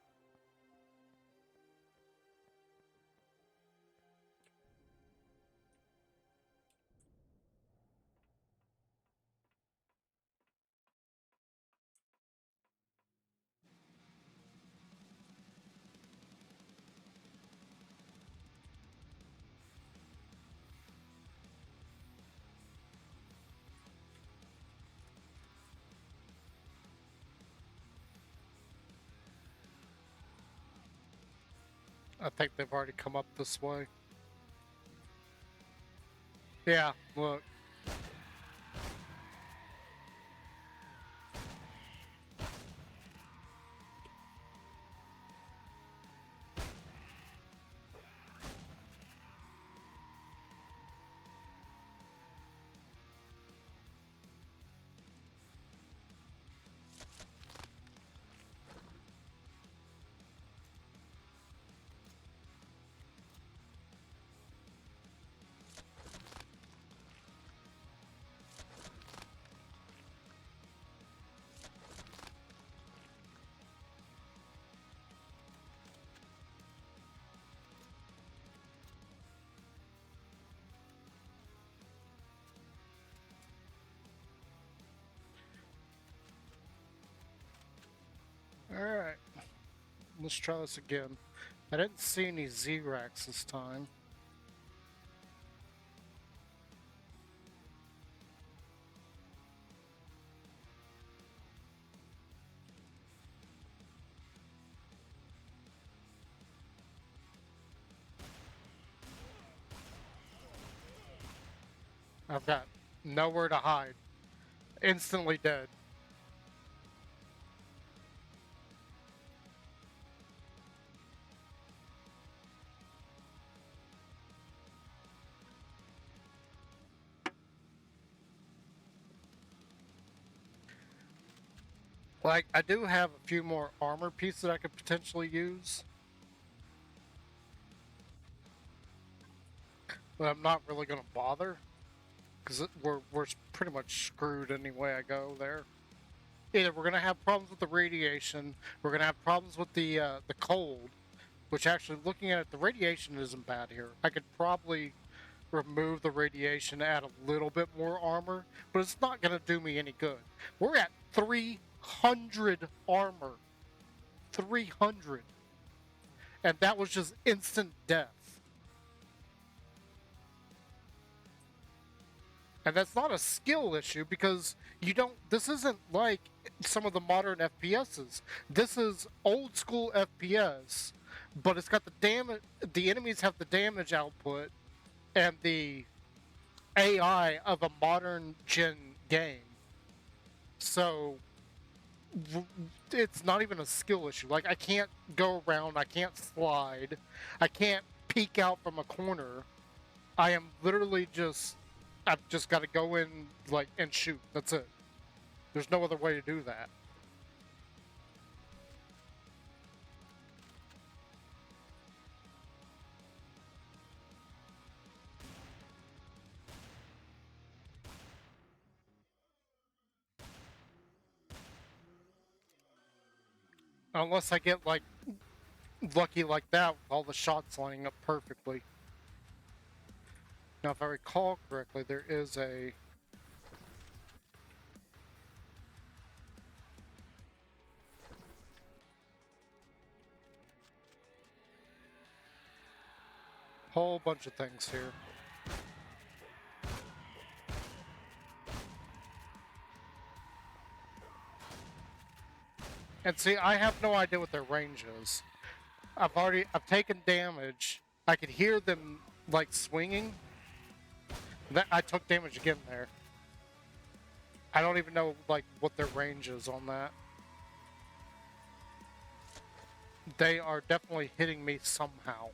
I think they've already come up this way. Yeah, look. Let's try this again. I didn't see any Z-Racks this time. I've got nowhere to hide. Instantly dead. Like, I do have a few more armor pieces that I could potentially use. But I'm not really going to bother. Because we're pretty much screwed any way I go there. Either we're going to have problems with the radiation, we're going to have problems with the cold, which actually, looking at it, the radiation isn't bad here. I could probably remove the radiation, add a little bit more armor, but it's not going to do me any good. We're at 300 armor. 300. And that was just instant death. And that's not a skill issue because you don't. This isn't like some of the modern FPSs. This is old school FPS, but it's got the damage. The enemies have the damage output and the AI of a modern gen game. So it's not even a skill issue. Like, I can't go around, I can't slide, I can't peek out from a corner. I am literally just, I've just got to go in, like, and shoot. That's it. There's no other way to do that. Unless I get, like, lucky like that with all the shots lining up perfectly. Now, if I recall correctly, there is a whole bunch of things here. And see, I have no idea what their range is. I've taken damage. I could hear them, like, swinging. I took damage again there. I don't even know, like, what their range is on that. They are definitely hitting me somehow.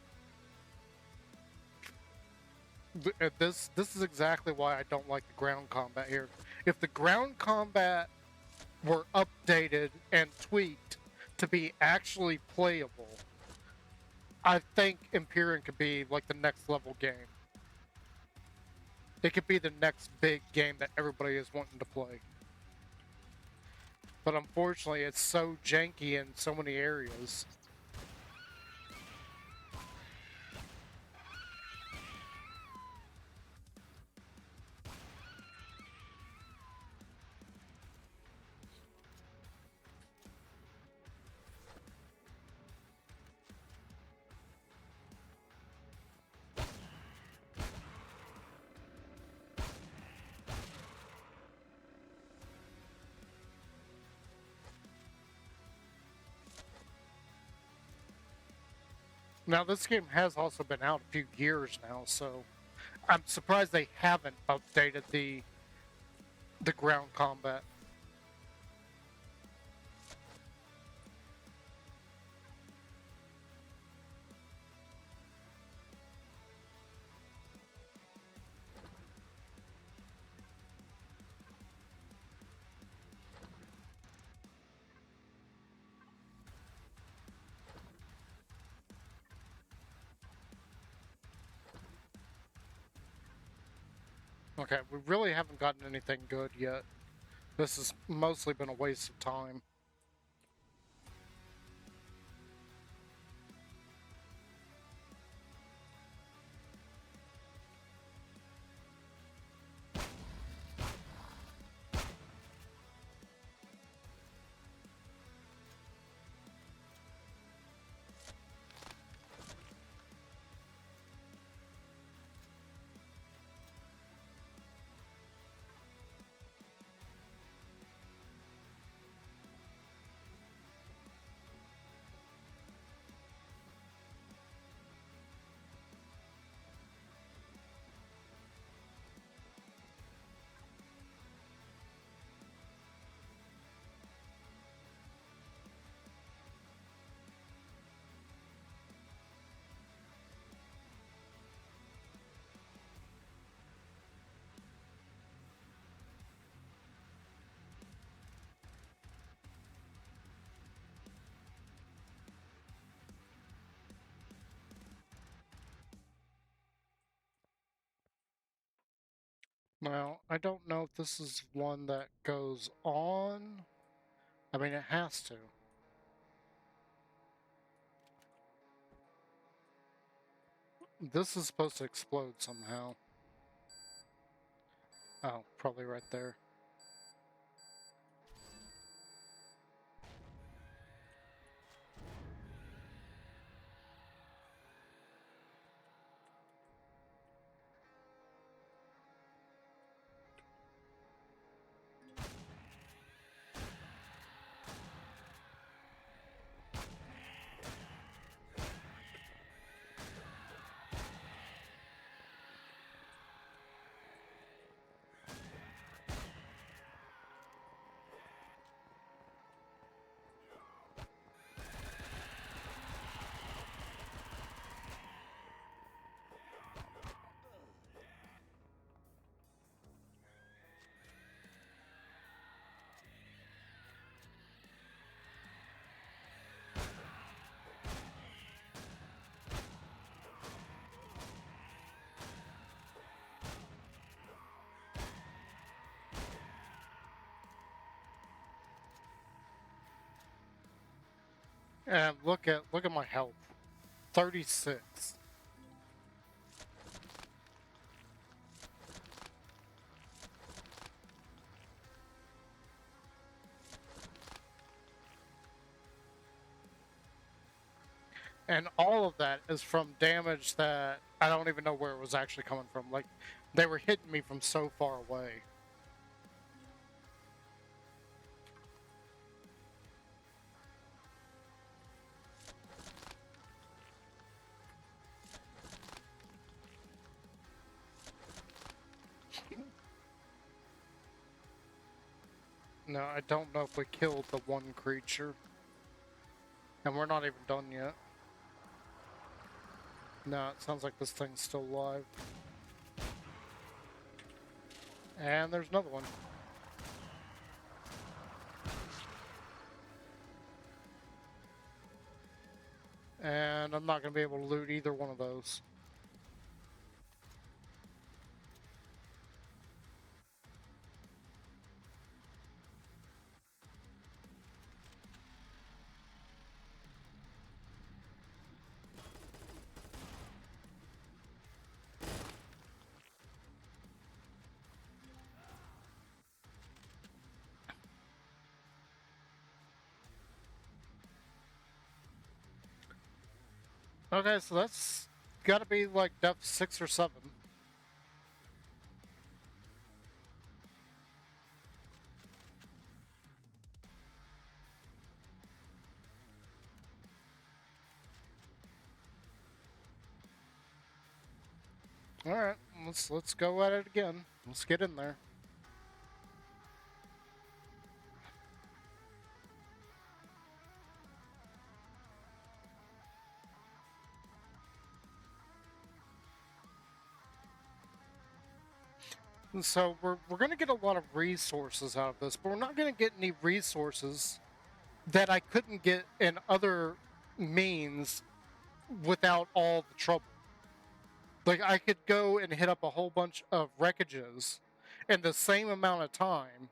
This is exactly why I don't like the ground combat here. If the ground combat were updated and tweaked to be actually playable, I think Empyrion could be like the next level game. It could be the next big game that everybody is wanting to play. But unfortunately, it's so janky in so many areas. Now, this game has also been out a few years now, so I'm surprised they haven't updated the ground combat. Okay, we really haven't gotten anything good yet. This has mostly been a waste of time. Now, I don't know if this is one that goes on. I mean, it has to. This is supposed to explode somehow. Oh, probably right there. And look at my health. 36. And all of that is from damage that I don't even know where it was actually coming from. Like, they were hitting me from so far away. No, I don't know if we killed the one creature. And we're not even done yet. No, it sounds like this thing's still alive. And there's another one. And I'm not going to be able to loot either one of those. Okay, so that's got to be like depth 6 or 7. All right, let's go at it again. Let's get in there. And so we're going to get a lot of resources out of this, but we're not going to get any resources that I couldn't get in other means without all the trouble. Like, I could go and hit up a whole bunch of wreckages in the same amount of time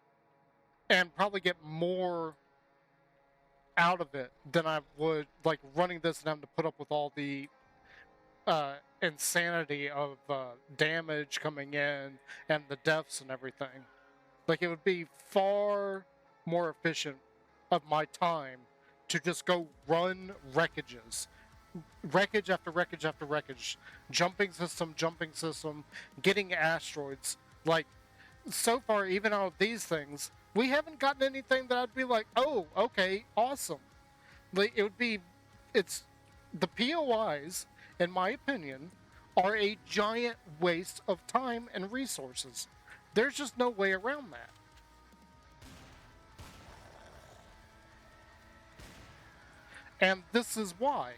and probably get more out of it than I would like running this and having to put up with all the insanity of damage coming in and the deaths and everything. Like, it would be far more efficient of my time to just go run wreckages. Wreckage after wreckage after wreckage. Jumping system, getting asteroids. Like, so far, even out of these things, we haven't gotten anything that I'd be like, oh, okay, awesome. Like, it's the POIs, in my opinion, are a giant waste of time and resources. There's just no way around that. And this is why.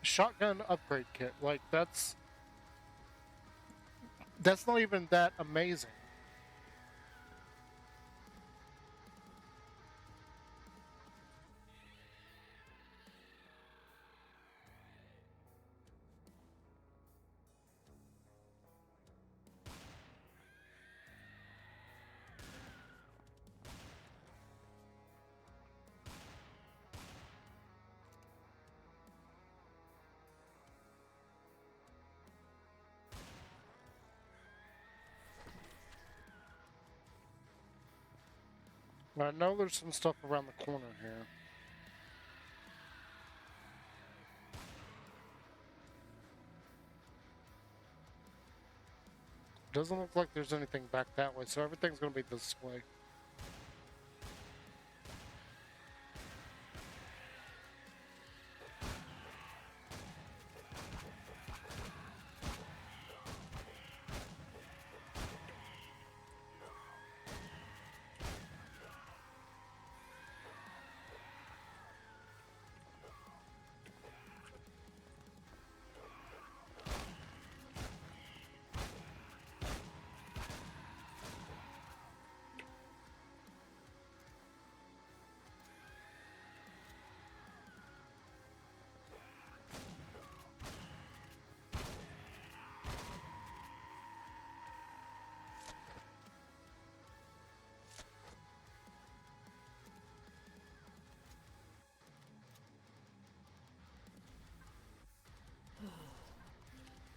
Shotgun upgrade kit. Like, that's not even that amazing. I know there's some stuff around the corner here. Doesn't look like there's anything back that way, so everything's gonna be this way.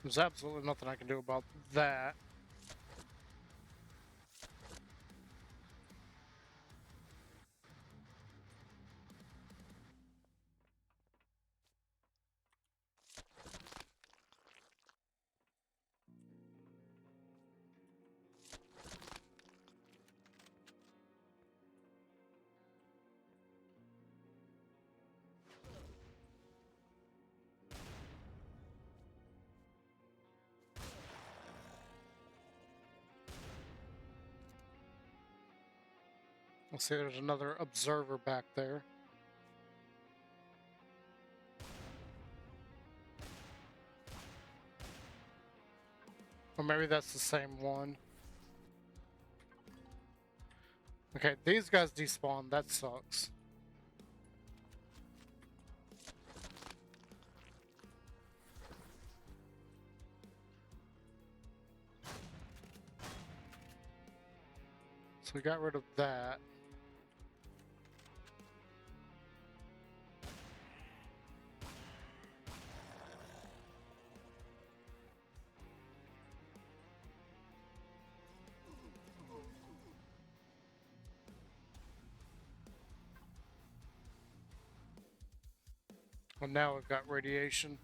There's absolutely nothing I can do about that. Let's see, there's another observer back there. Or maybe that's the same one. Okay, these guys despawn. That sucks. So we got rid of that. And now we've got radiation.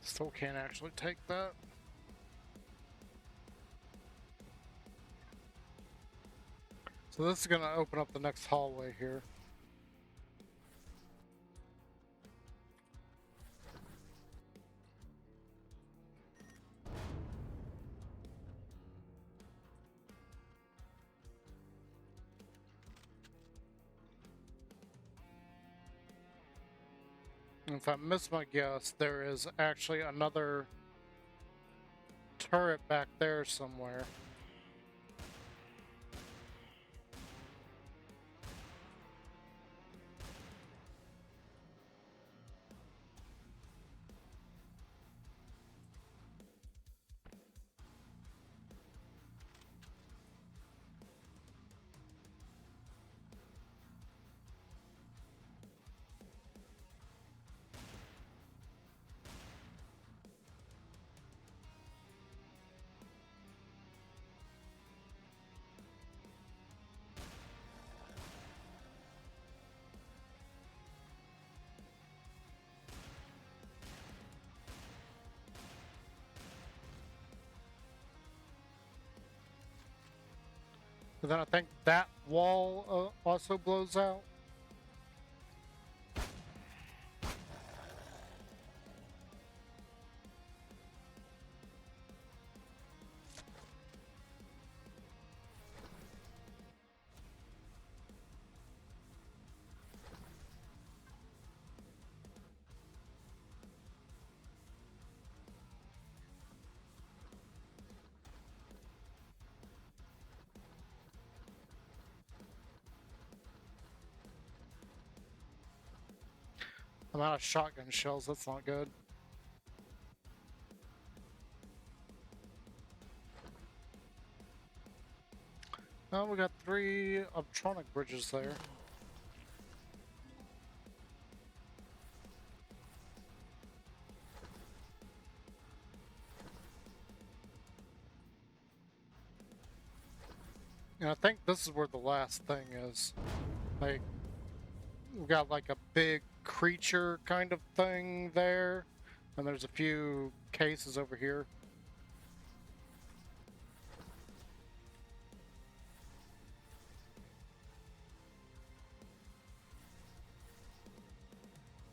Still can't actually take that. So this is going to open up the next hallway here. If I miss my guess, there is actually another turret back there somewhere. And then I think that wall also blows out. I'm out of shotgun shells. That's not good. Oh, we got 3 optronic bridges there. And I think this is where the last thing is. Like, we got like a big creature kind of thing there. And there's a few cases over here.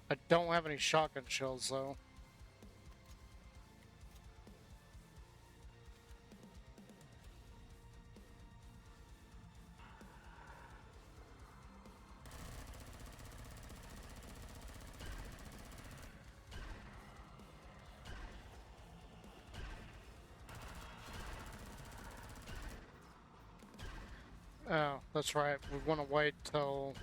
I don't have any shotgun shells though. Oh, that's right. We want to wait till...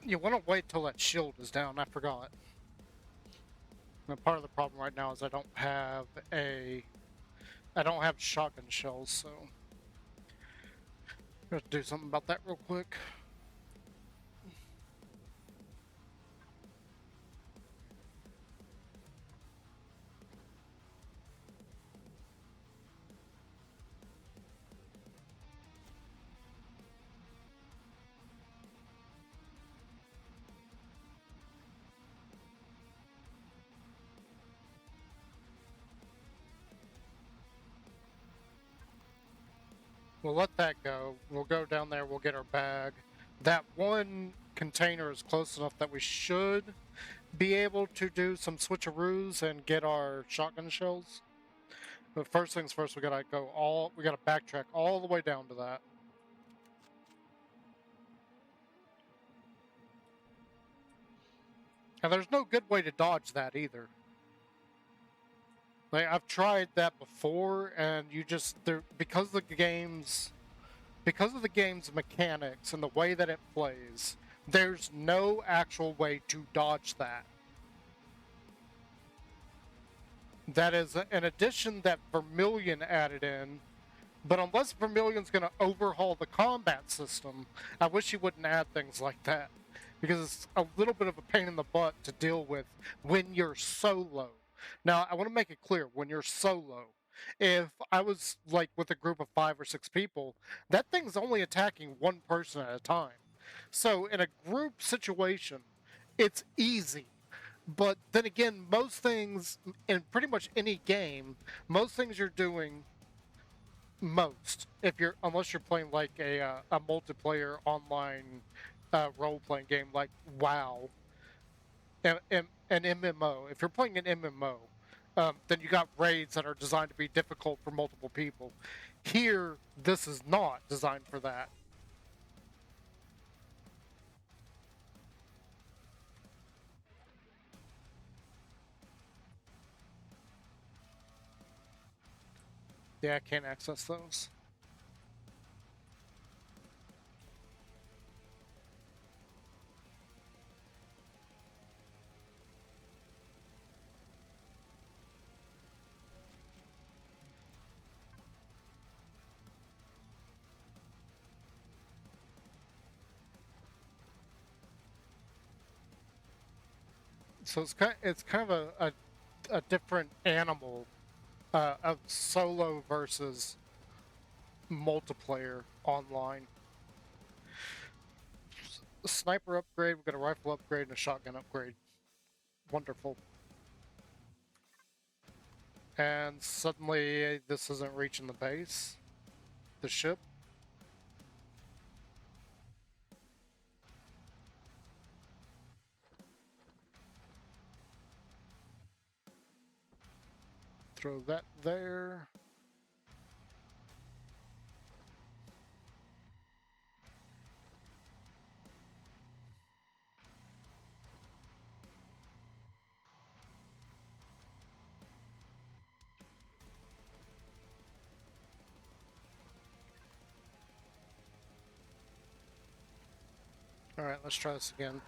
You want to wait till that shield is down. I forgot. And part of the problem right now is I don't have shotgun shells, so... I have to do something about that real quick. We'll let that go. We'll go down there, we'll get our bag. That one container is close enough that we should be able to do some switcheroos and get our shotgun shells. But first things first, we gotta backtrack all the way down to that. And there's no good way to dodge that either. Like, I've tried that before, and you just because of the game's mechanics and the way that it plays, there's no actual way to dodge that. That is an addition that Vermilion added in, but unless Vermilion's going to overhaul the combat system, I wish he wouldn't add things like that, because it's a little bit of a pain in the butt to deal with when you're solo. Now, I want to make it clear, when you're solo, if I was like with a group of 5 or 6 people, that thing's only attacking one person at a time. So in a group situation, it's easy. But then again, most things in pretty much any game, most things you're doing, if you're unless you're playing like a multiplayer online role playing game like WoW, an MMO. If you're playing an MMO, then you got raids that are designed to be difficult for multiple people. Here, this is not designed for that. Yeah, I can't access those. So it's kind of a different animal of solo versus multiplayer online. A sniper upgrade, we got a rifle upgrade and a shotgun upgrade. Wonderful. And suddenly this isn't reaching the base. The ship. Throw that there. Alright, let's try this again.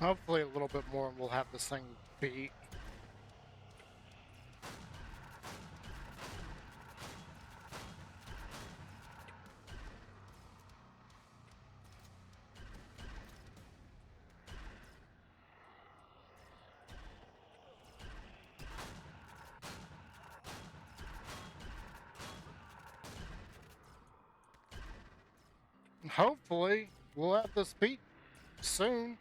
Hopefully a little bit more and we'll have this thing beat. Hopefully we'll have this beat soon.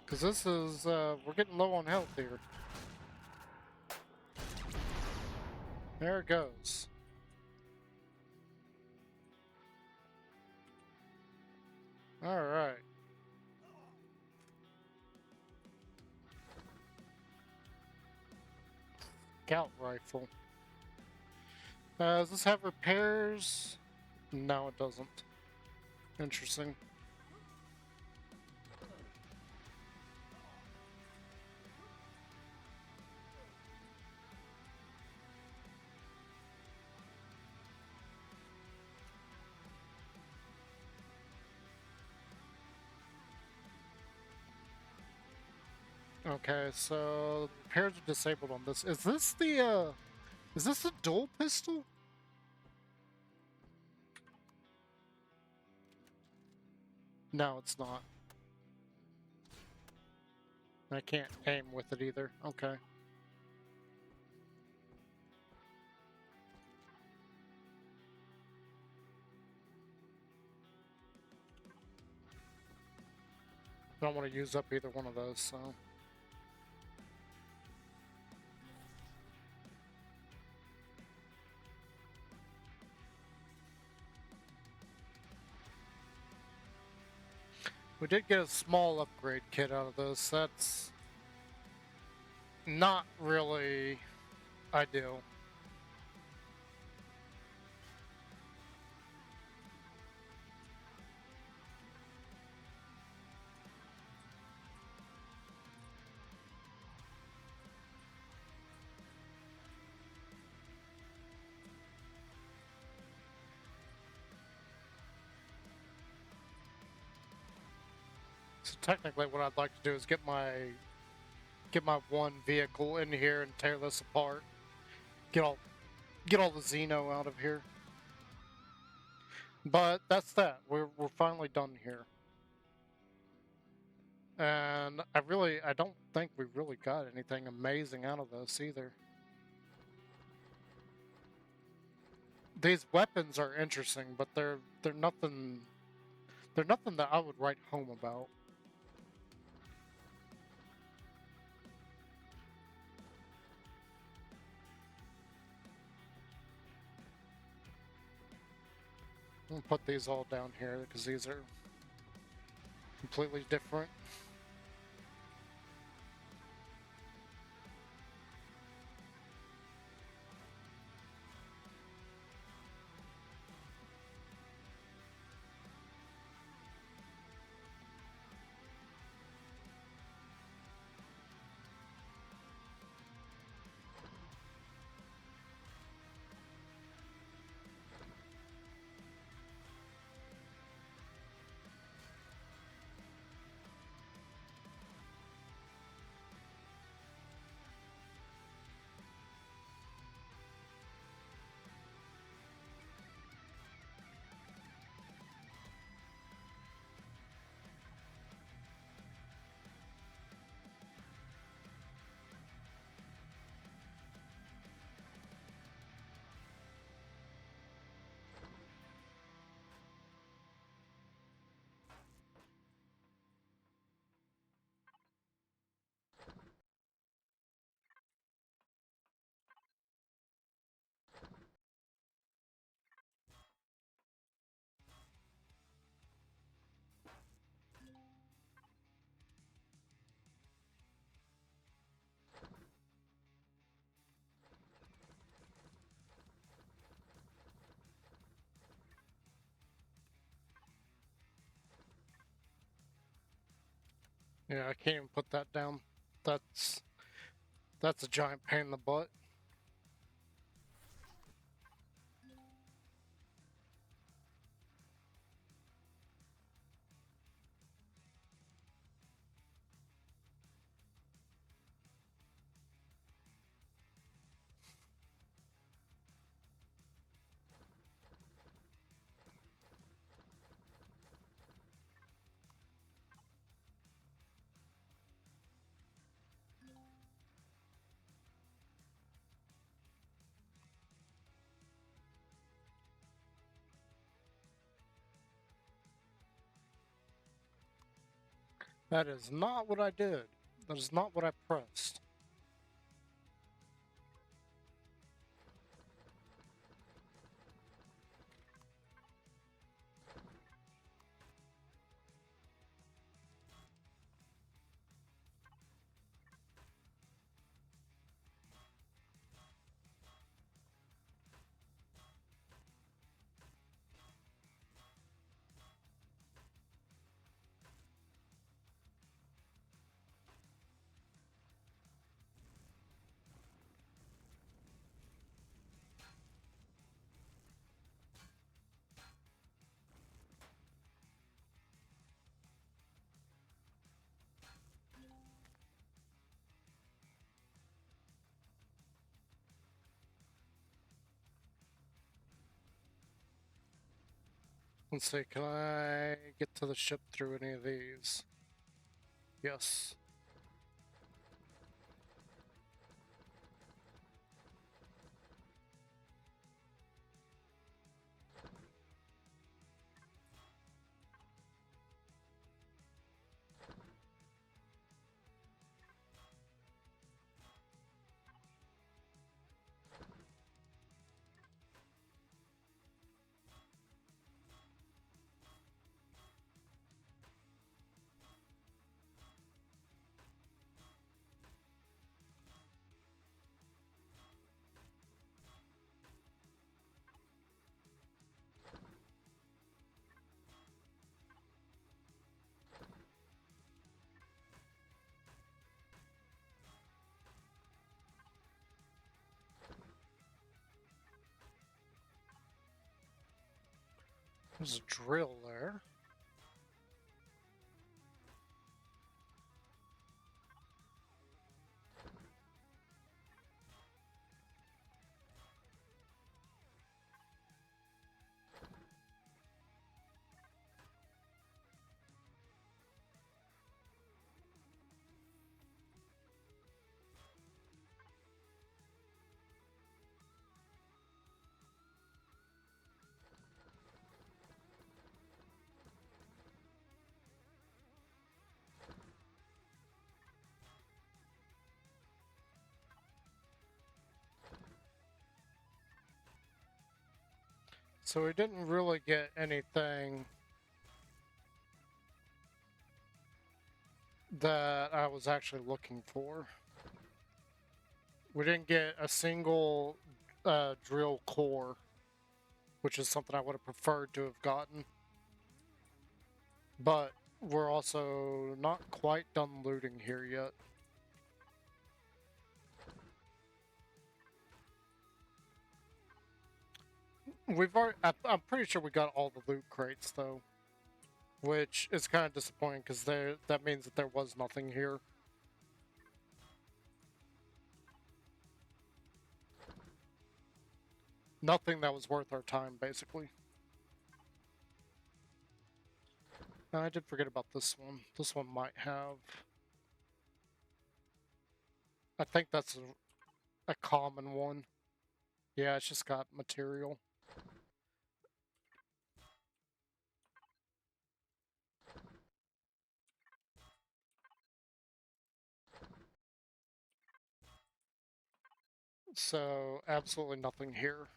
Because this is, we're getting low on health here. There it goes. Alright. Scout rifle. Does this have repairs? No, it doesn't. Interesting. Okay, so repairs are disabled on this. Is this the dual pistol? No, it's not. I can't aim with it either. Okay. I don't want to use up either one of those, so. We did get a small upgrade kit out of this. That's not really ideal. So technically what I'd like to do is get my get my one vehicle in here and tear this apart. Get all the Xeno out of here. But that's that. We're finally done here. And I don't think we really got anything amazing out of this either. These weapons are interesting, but they're nothing that I would write home about. I'm gonna put these all down here because these are completely different. Yeah, I can't even put that down. That's a giant pain in the butt. That is not what I did. That is not what I pressed. Let's see, can I get to the ship through any of these? Yes. There's a drill there. So we didn't really get anything that I was actually looking for. We didn't get a single drill core, which is something I would have preferred to have gotten. But we're also not quite done looting here yet. We've already, I'm pretty sure we got all the loot crates though, which is kind of disappointing because that means that there was nothing here. Nothing that was worth our time, basically. I did forget about this one. This one might have... I think that's a common one. Yeah, it's just got material. So, absolutely nothing here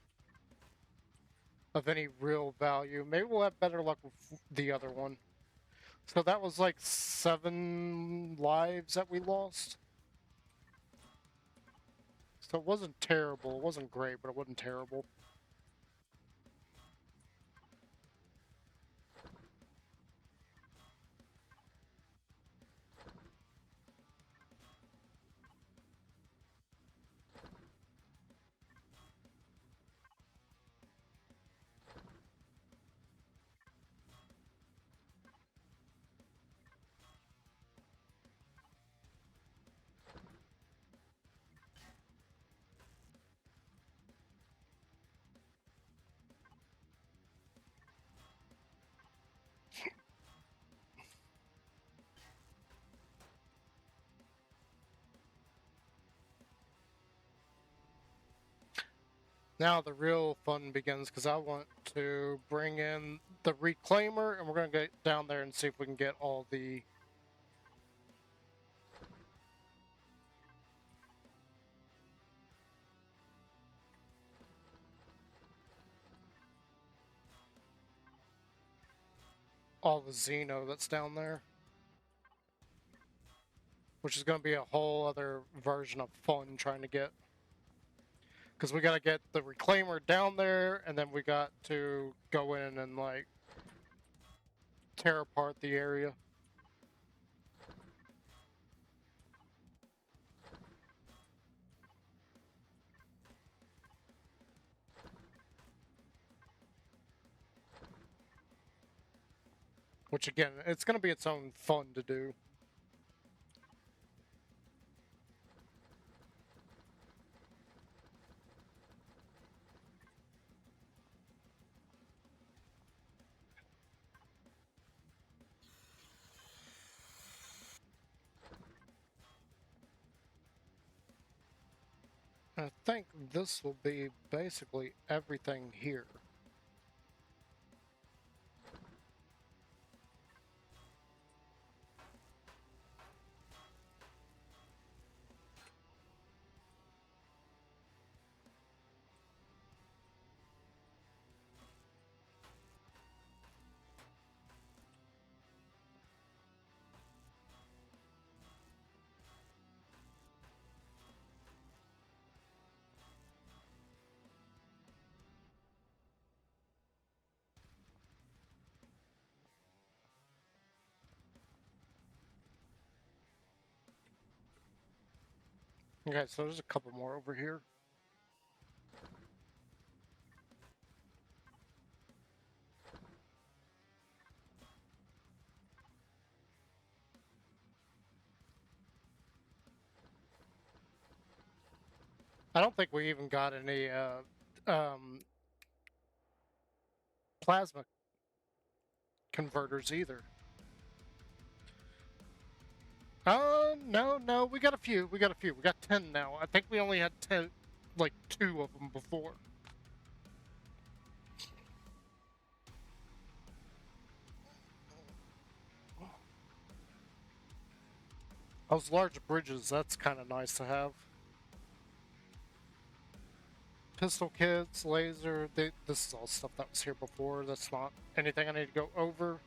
of any real value. Maybe we'll have better luck with the other one. So that was like 7 lives that we lost. So it wasn't terrible. It wasn't great, but it wasn't terrible. Now the real fun begins because I want to bring in the reclaimer and we're going to get down there and see if we can get all the... all the Xeno that's down there. Which is going to be a whole other version of fun trying to get. Because we got to get the reclaimer down there and then we got to go in and like tear apart the area. Which again, it's going to be its own fun to do. I think this will be basically everything here. Okay, so there's a couple more over here. I don't think we even got any plasma converters either. No, we got a few. We got 10 now. I think we only had 10, like 2 of them before. Those large bridges, that's kind of nice to have. pistol kits, laser. This is all stuff that was here before. That's not anything I need to go over.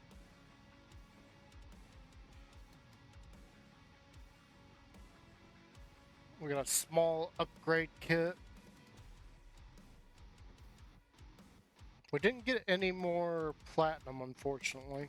We got a small upgrade kit. We didn't get any more platinum, unfortunately.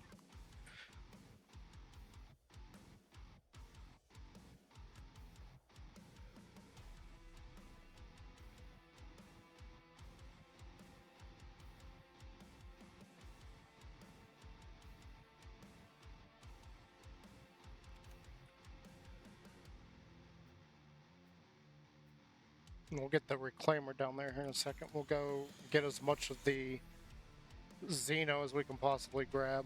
We'll get the reclaimer down there here in a second. We'll go get as much of the Xeno as we can possibly grab.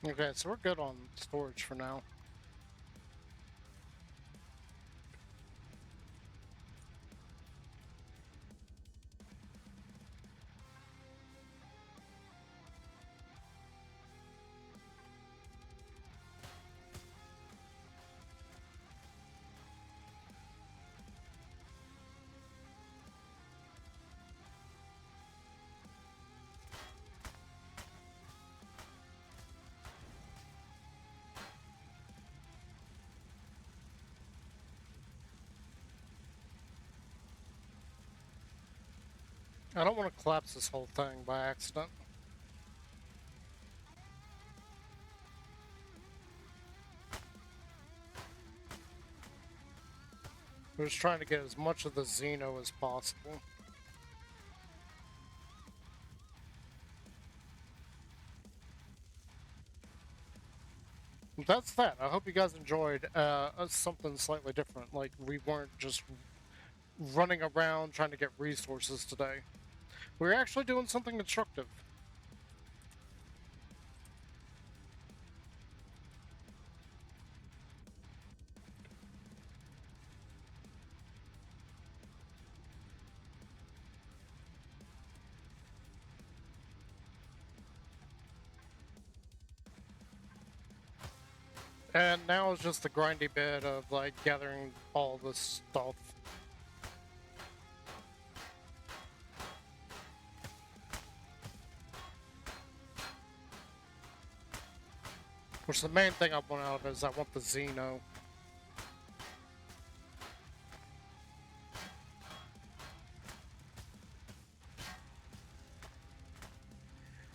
Okay, so we're good on storage for now. I don't want to collapse this whole thing by accident. We're just trying to get as much of the Xeno as possible. That's that. I hope you guys enjoyed something slightly different. Like, we weren't just running around trying to get resources today. We're actually doing something constructive. And now it's just the grindy bit of, like, gathering all this stuff. Which the main thing I want out of it is I want the Xeno.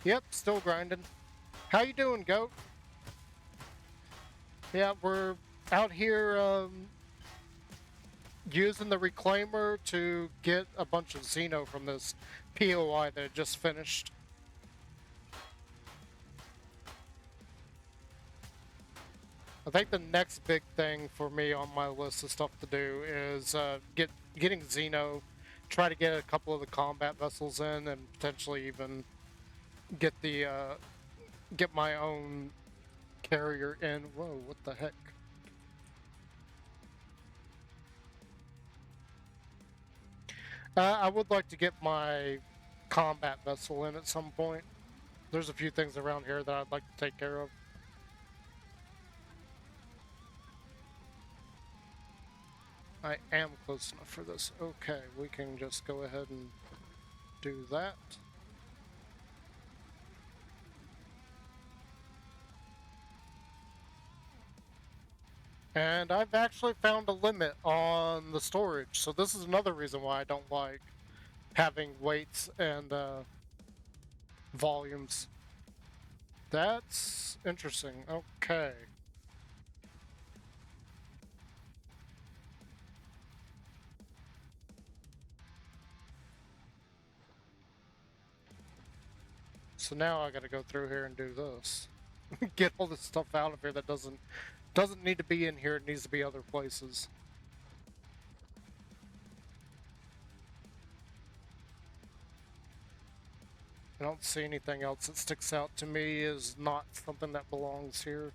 Yep, still grinding. How you doing, Goat? Yeah, we're out here using the reclaimer to get a bunch of Xeno from this POI that I just finished. I think the next big thing for me on my list of stuff to do is getting Xeno, try to get a couple of the combat vessels in, and potentially even get the get my own carrier in. Whoa, what the heck? I would like to get my combat vessel in at some point. There's a few things around here that I'd like to take care of. I am close enough for this. Okay, we can just go ahead and do that. And I've actually found a limit on the storage, so this is another reason why I don't like having weights and volumes. That's interesting. Okay. So now I gotta go through here and do this. Get all this stuff out of here that doesn't need to be in here, it needs to be other places. I don't see anything else that sticks out to me as not something that belongs here.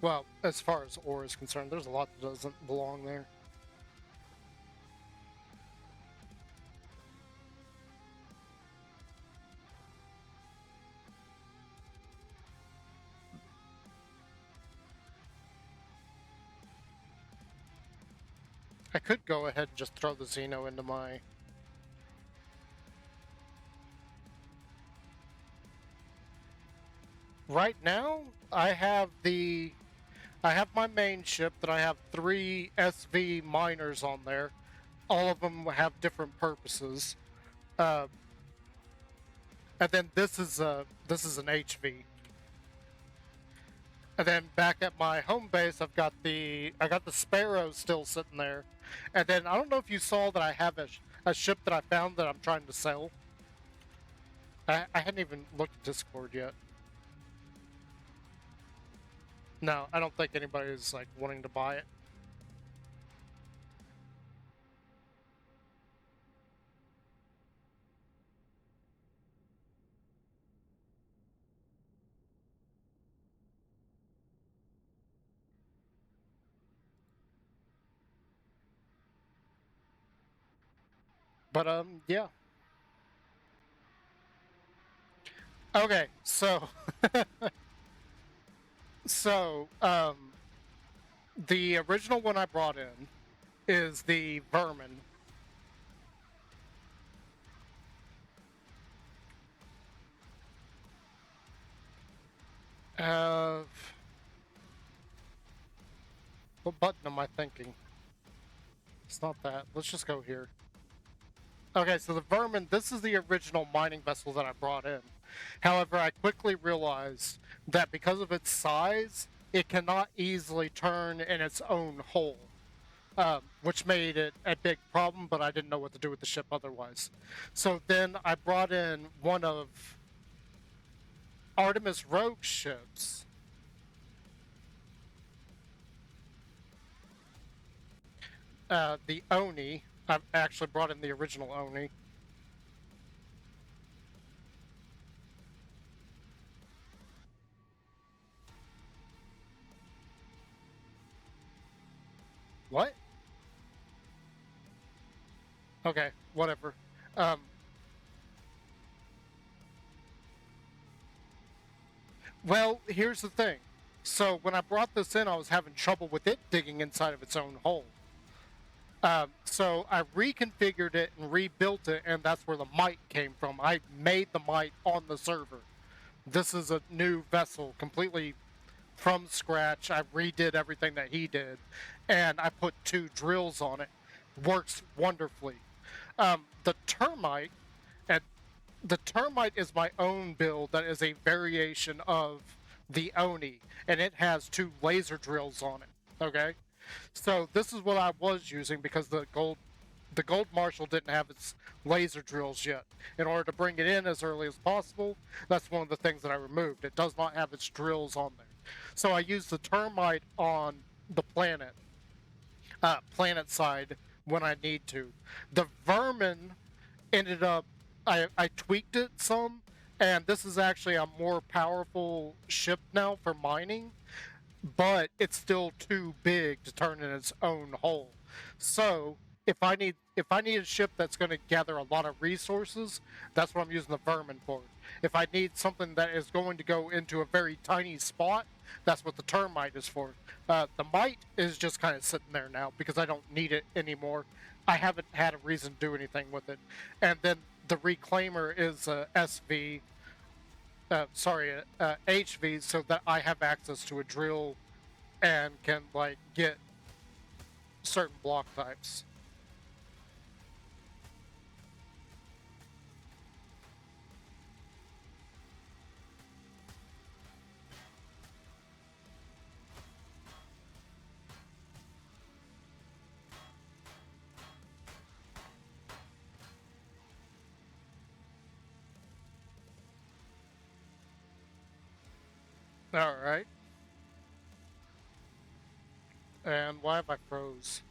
Well, as far as ore is concerned, there's a lot that doesn't belong there. I could go ahead and just throw the Xeno into my... Right now, I have my main ship that I have 3 SV miners on there. All of them have different purposes. And then this is an HV. And then back at my home base, I got the Sparrow still sitting there. And then I don't know if you saw that I have a ship that I found that I'm trying to sell. I hadn't even looked at Discord yet. No, I don't think anybody's like wanting to buy it. But yeah. Okay, so so the original one I brought in is the Vermin. Uh, What button am I thinking? It's not that. Let's just go here. Okay, so the Vermin, this is the original mining vessel that I brought in. However, I quickly realized that because of its size, it cannot easily turn in its own hole, which made it a big problem, but I didn't know what to do with the ship otherwise. So then I brought in one of Artemis Rogue's ships. The Oni. I've actually brought in the original Oni. What? Okay, whatever. Well, here's the thing. So when I brought this in, I was having trouble with it digging inside of its own hole. So I reconfigured it and rebuilt it, and that's where the mite came from. I made the mite on the server. This is a new vessel, completely from scratch. I redid everything that he did, and I put 2 drills on it. Works wonderfully. The termite, and the termite is my own build that is a variation of the Oni, and it has 2 laser drills on it. Okay, so this is what I was using because the gold marshal didn't have its laser drills yet. In order to bring it in as early as possible, that's one of the things that I removed. It does not have its drills on there. So I used the termite on the planet side when I need to. The vermin ended up, I tweaked it some, and this is actually a more powerful ship now for mining, but it's still too big to turn in its own hole. So if I need a ship that's going to gather a lot of resources, that's what I'm using the vermin for. If I need something that is going to go into a very tiny spot, that's what the termite is for. The mite is just kind of sitting there now because I don't need it anymore. I haven't had a reason to do anything with it. And then the reclaimer is SV, HV, so that I have access to a drill and can like get certain block types. All right. And why have I froze?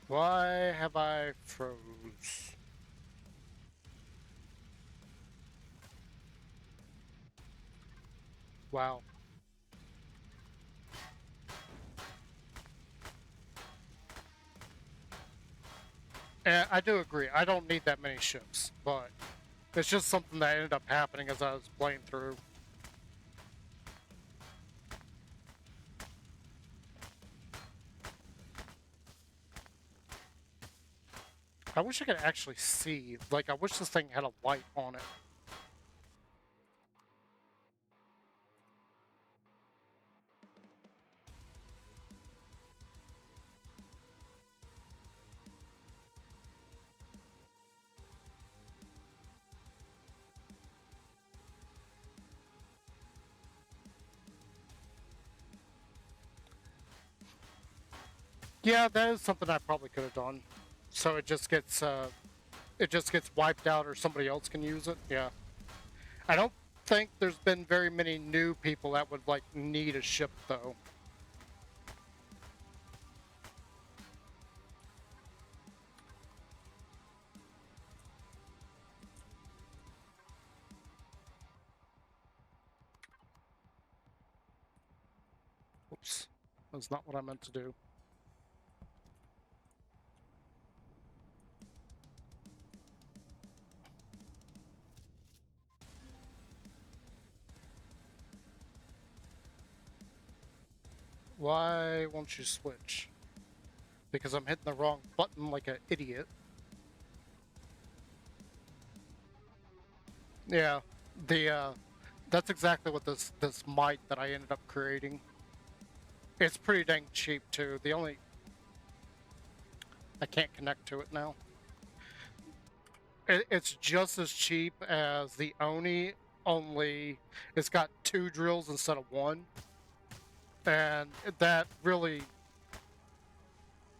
Why have I froze? Wow. And I do agree. I don't need that many ships, but it's just something that ended up happening as I was playing through. I wish I could actually see. Like, I wish this thing had a light on it. Yeah, that is something I probably could have done. So it just gets wiped out, or somebody else can use it. Yeah. I don't think there's been very many new people that would like need a ship though. Oops. That's not what I meant to do. Why won't you switch? Because I'm hitting the wrong button like an idiot. Yeah, that's exactly what this mic that I ended up creating. It's pretty dang cheap too. I can't connect to it now. It's just as cheap as the Oni, only it's got 2 drills instead of 1. And that really,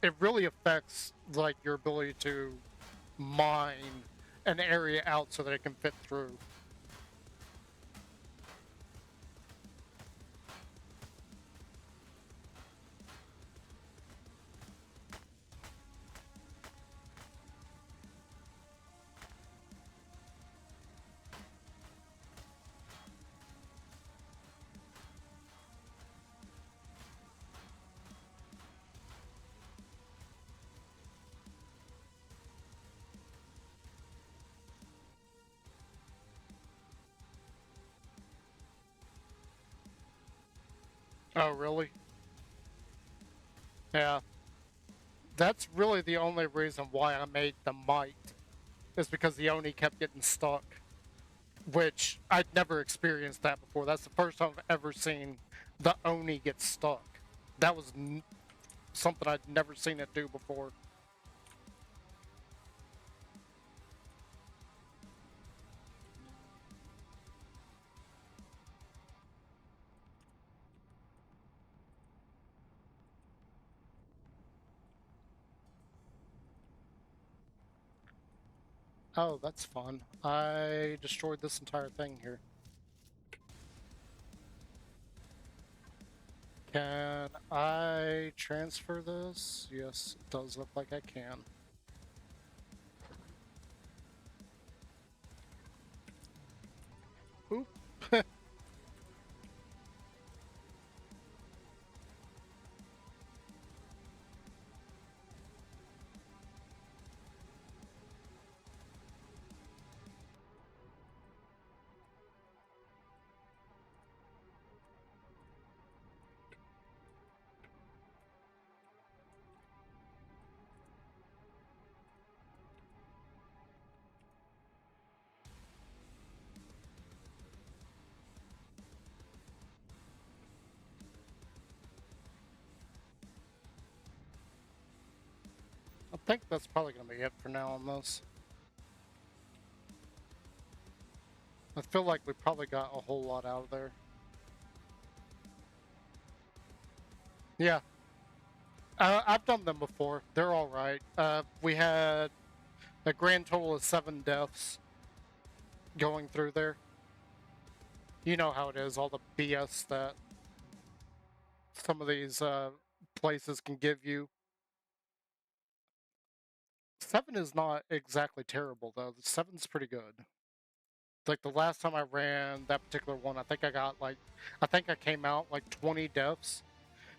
it really affects like your ability to mine an area out so that it can fit through. Oh, really? Yeah. That's really the only reason why I made the might, is because the Oni kept getting stuck, which I'd never experienced that before. That's the first time I've ever seen the Oni get stuck. That was something I'd never seen it do before. Oh, that's fun. I destroyed this entire thing here. Can I transfer this? Yes, it does look like I can. Oop. I think that's probably going to be it for now on this. I feel like we probably got a whole lot out of there. Yeah. I've done them before. They're alright. We had a grand total of 7 deaths going through there. You know how it is, all the BS that some of these places can give you. 7 is not exactly terrible, though. 7's pretty good. Like the last time I ran that particular one, I think I came out like 20 deaths.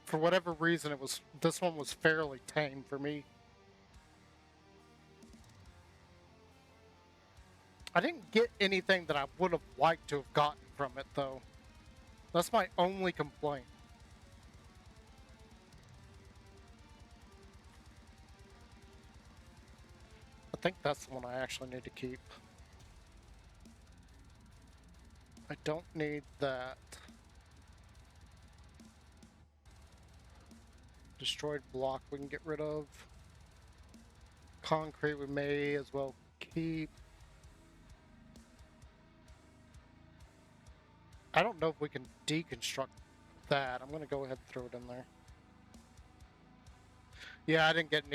For whatever reason, this one was fairly tame for me. I didn't get anything that I would have liked to have gotten from it, though. That's my only complaint. I think that's the one I actually need to keep. I don't need that. Destroyed block we can get rid of. Concrete we may as well keep. I don't know if we can deconstruct that. I'm gonna go ahead and throw it in there. Yeah, I didn't get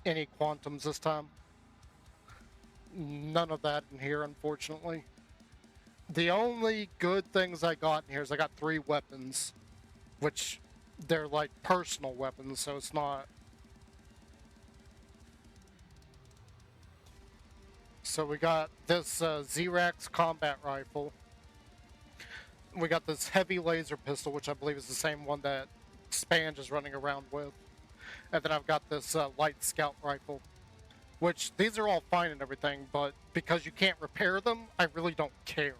any quantums this time. None of that in here, unfortunately. The only good things I got in here is I got 3 weapons, which they're like personal weapons, so it's not. So we got this Xerax combat rifle. We got this heavy laser pistol, which I believe is the same one that Spanj is running around with. And then I've got this light scout rifle, which these are all fine and everything, but because you can't repair them, I really don't care.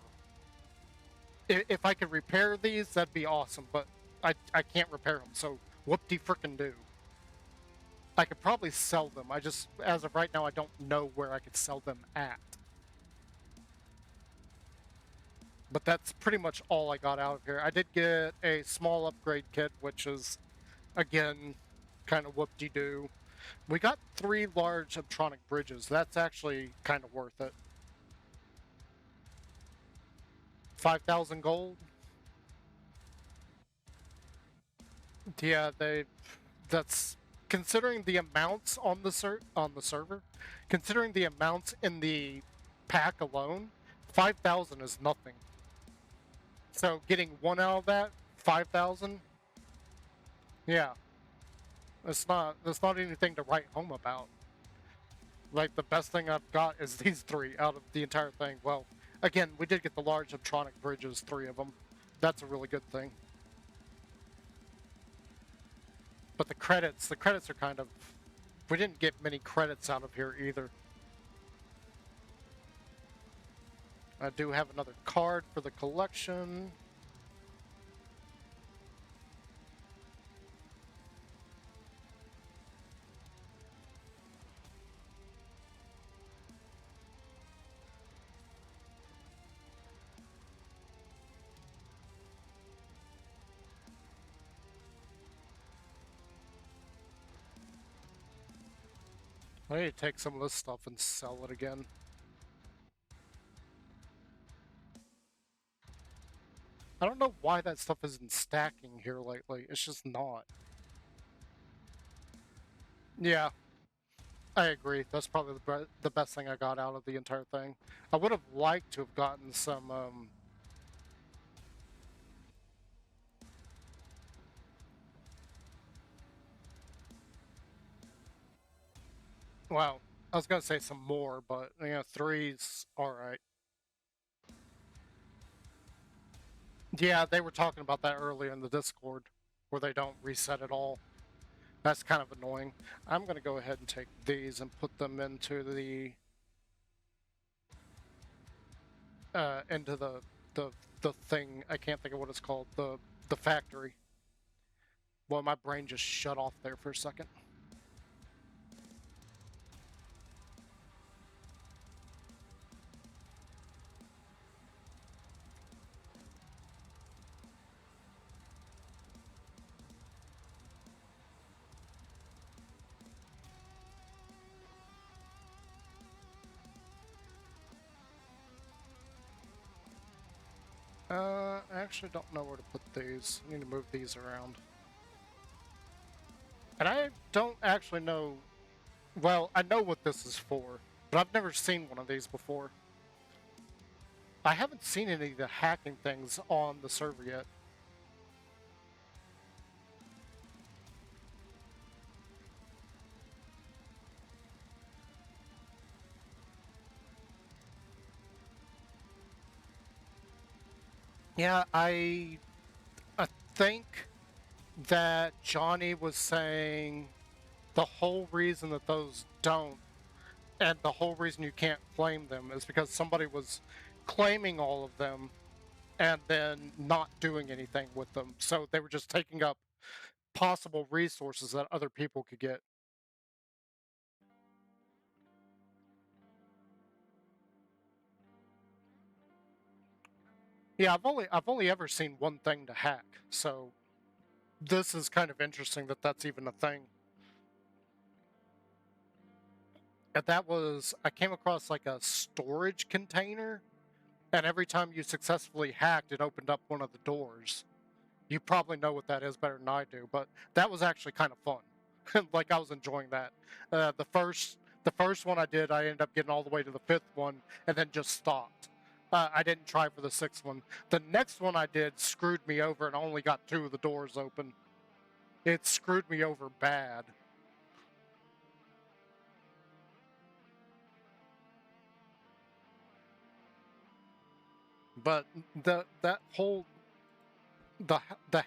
If I could repair these, that'd be awesome, but I can't repair them, so whoop-de-frickin' do. I could probably sell them. I just, as of right now, I don't know where I could sell them at. But that's pretty much all I got out of here. I did get a small upgrade kit, which is, again, kind of whoop-de-doo. We got 3 large Optronic bridges. That's actually kind of worth it. 5,000 gold? Yeah, that's considering the amounts on the server, considering the amounts in the pack alone, 5,000 is nothing. So getting 1 out of that, 5,000, yeah, that's not anything to write home about. Like, the best thing I've got is these 3 out of the entire thing. Well, again, we did get the large Optronic bridges, 3 of them. That's a really good thing. But the credits are kind of... We didn't get many credits out of here either. I do have another card for the collection. I need to take some of this stuff and sell it again. I don't know why that stuff isn't stacking here lately. It's just not. Yeah, I agree. That's probably the best thing I got out of the entire thing. I would have liked to have gotten some, well, I was gonna say some more, but, 3's alright. Yeah, they were talking about that earlier in the Discord, where they don't reset at all. That's kind of annoying. I'm gonna go ahead and take these and put them into the the thing. I can't think of what it's called. The factory. Well, my brain just shut off there for a second. I actually don't know where to put these. I need to move these around. And I don't actually know... Well, I know what this is for, but I've never seen one of these before. I haven't seen any of the hacking things on the server yet. Yeah, I think that Johnny was saying the whole reason that those don't, and the whole reason you can't claim them, is because somebody was claiming all of them and then not doing anything with them. So they were just taking up possible resources that other people could get. Yeah, I've only ever seen one thing to hack, so this is kind of interesting that that's even a thing. And that was, I came across like a storage container, and every time you successfully hacked, it opened up one of the doors. You probably know what that is better than I do, but that was actually kind of fun. Like, I was enjoying that. The first one I did, I ended up getting all the way to the 5th one and then just stopped. I didn't try for the 6th one. The next one I did screwed me over and I only got 2 of the doors open. It screwed me over bad. But that whole the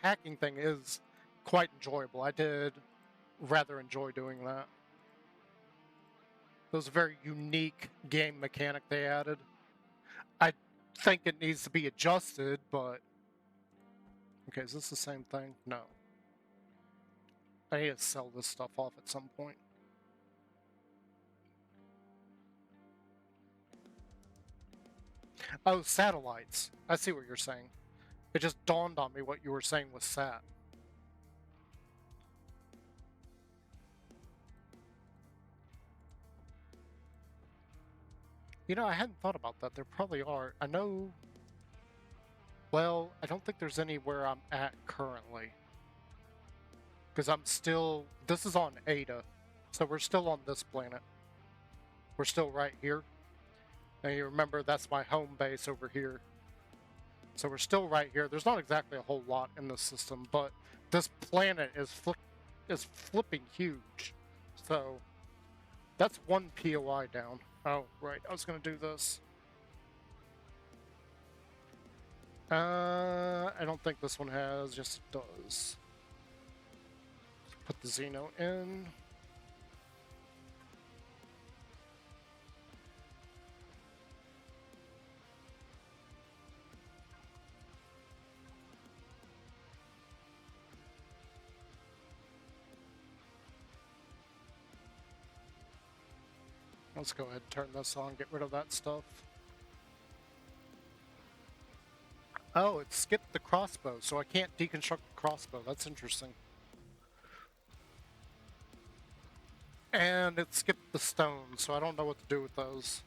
hacking thing is quite enjoyable. I did rather enjoy doing that. It was a very unique game mechanic they added. I think it needs to be adjusted, but Okay, is this the same thing? No. I need to sell this stuff off at some point. Oh, satellites. I see what you're saying. It just dawned on me what you were saying was sat. You know, I hadn't thought about that. There probably are. I know... Well, I don't think there's anywhere I'm at currently. Because I'm still... This is on Ada. So we're still on this planet. We're still right here. And you remember, that's my home base over here. So we're still right here. There's not exactly a whole lot in the system, but this planet is flipping huge. So that's one POI down. Oh, right. I was going to do this. I don't think this one has. Yes, it does. Put the Xeno in. Let's go ahead and turn this on, get rid of that stuff. Oh, it skipped the crossbow, so I can't deconstruct the crossbow. That's interesting. And it skipped the stone, so I don't know what to do with those.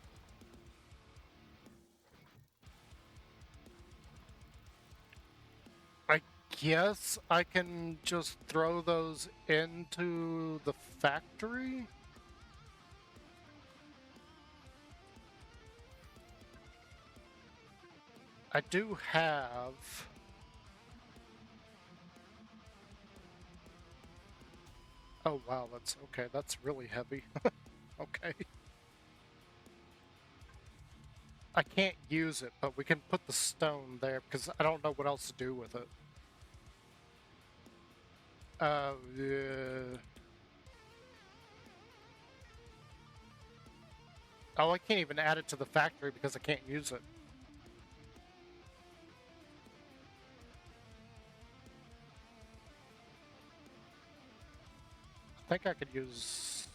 I guess I can just throw those into the factory? I do have... Oh wow, that's okay, that's really heavy. Okay. I can't use it, but we can put the stone there because I don't know what else to do with it. Yeah. Oh, I can't even add it to the factory because I can't use it. I think I could use...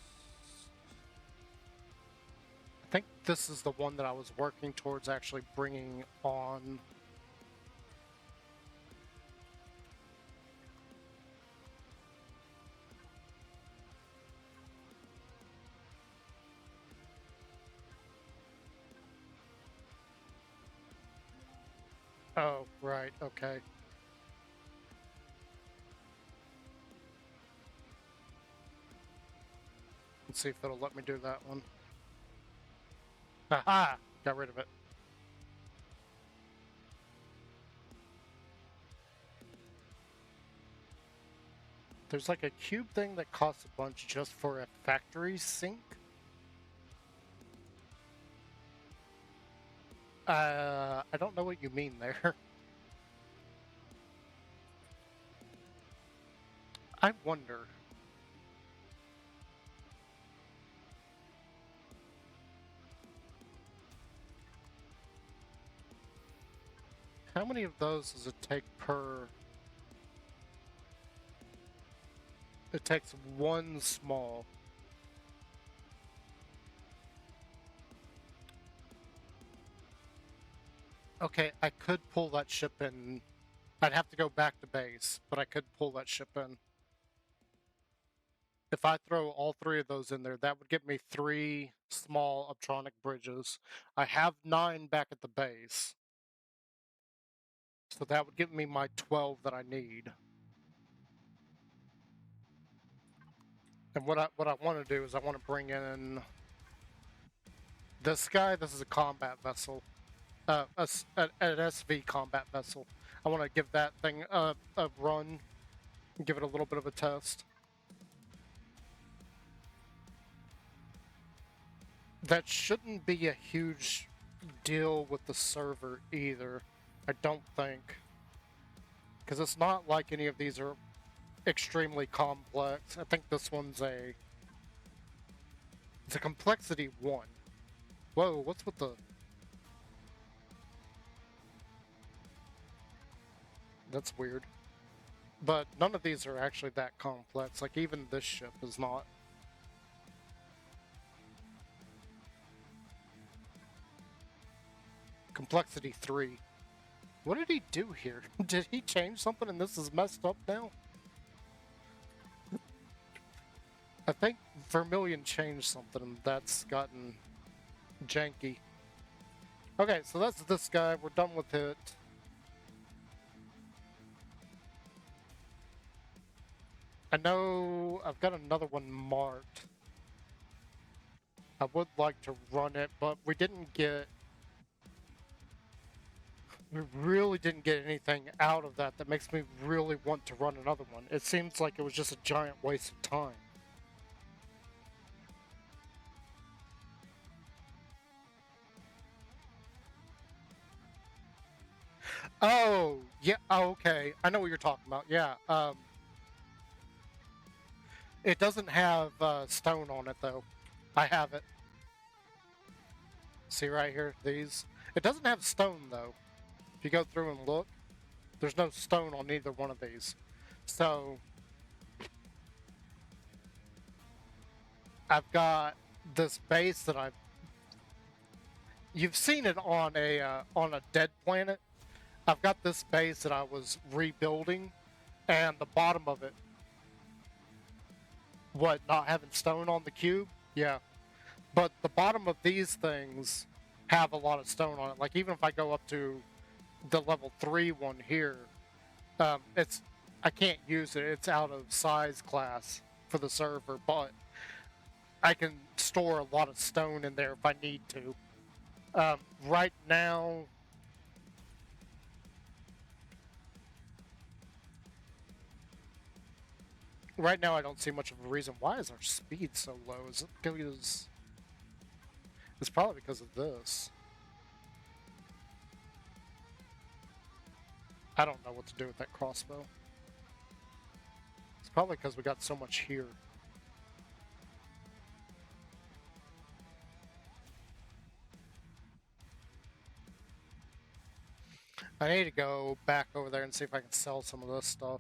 I think this is the one that I was working towards actually bringing on. Oh, right, okay. Let's see if it'll let me do that one. Aha! Got rid of it. There's like a cube thing that costs a bunch just for a factory sink. I don't know what you mean there. I wonder. How many of those does it take per... It takes one small. Okay, I could pull that ship in. I'd have to go back to base, but I could pull that ship in. If I throw all three of those in there, that would give me 3 small optronic bridges. I have 9 back at the base. So that would give me my 12 that I need. And what I want to do is I want to bring in this guy. This is a combat vessel. An SV combat vessel. I want to give that thing a run and give it a little bit of a test. That shouldn't be a huge deal with the server either, I don't think. Because it's not like any of these are extremely complex. I think this one's it's a complexity 1. Whoa, what's with the... That's weird. But none of these are actually that complex. Like, even this ship is not. Complexity 3. What did he do here? Did he change something and this is messed up now? I think Vermilion changed something and that's gotten janky. Okay, so that's this guy. We're done with it. I know I've got another one marked. I would like to run it, but we didn't get... We really didn't get anything out of that makes me really want to run another one. It seems like it was just a giant waste of time. Oh, yeah, oh, okay. I know what you're talking about. Yeah, it doesn't have stone on it, though. I have it. See right here, these? It doesn't have stone, though. If you go through and look, there's no stone on either one of these. So, I've got this base that I've... You've seen it on a dead planet. I've got this base that I was rebuilding, and the bottom of it... What, not having stone on the cube? Yeah. But the bottom of these things have a lot of stone on it. Like, even if I go up to the level 3 one here, it's... I can't use it. It's out of size class for the server, but I can store a lot of stone in there if I need to. Right now... Right now, I don't see much of a reason. Why is our speed so low? Is it because... It's probably because of this. I don't know what to do with that crossbow. It's probably because we got so much here. I need to go back over there and see if I can sell some of this stuff.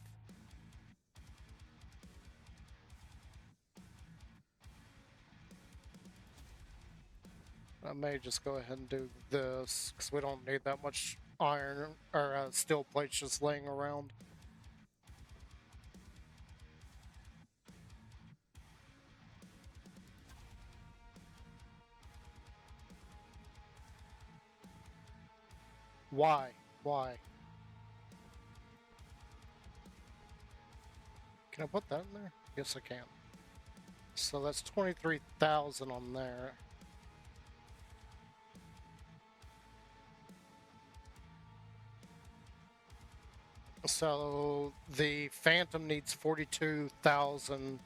I may just go ahead and do this, because we don't need that much iron or steel plates just laying around. Why? Why? Can I put that in there? Yes, I can. So that's 23,000 on there. So the Phantom needs 42,000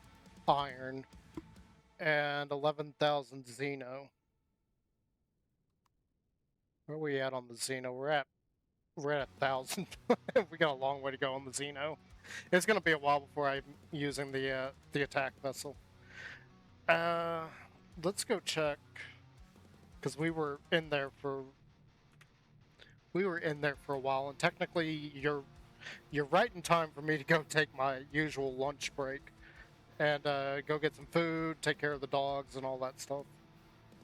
iron and 11,000 Xeno. Where are we at on the Xeno? We're at 1,000. We got a long way to go on the Xeno. It's gonna be a while before I'm using the attack vessel. Let's go check, because we were in there for a while, and technically you're right in time for me to go take my usual lunch break and go get some food, take care of the dogs, and all that stuff.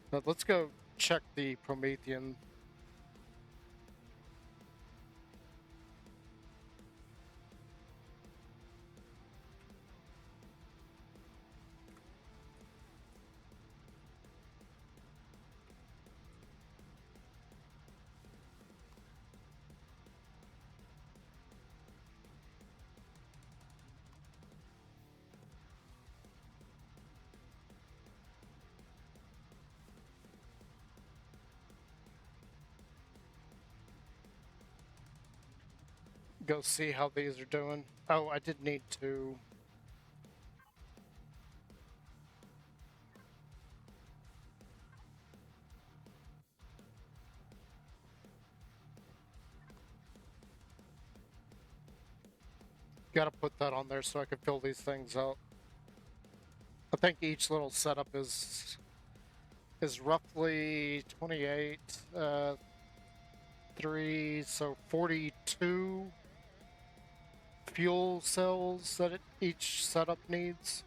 But let's go check the Promethean. Go see how these are doing. Oh, I did need to... Gotta put that on there so I can fill these things out. I think each little setup is roughly 28, 3, so 42. fuel cells that each setup needs.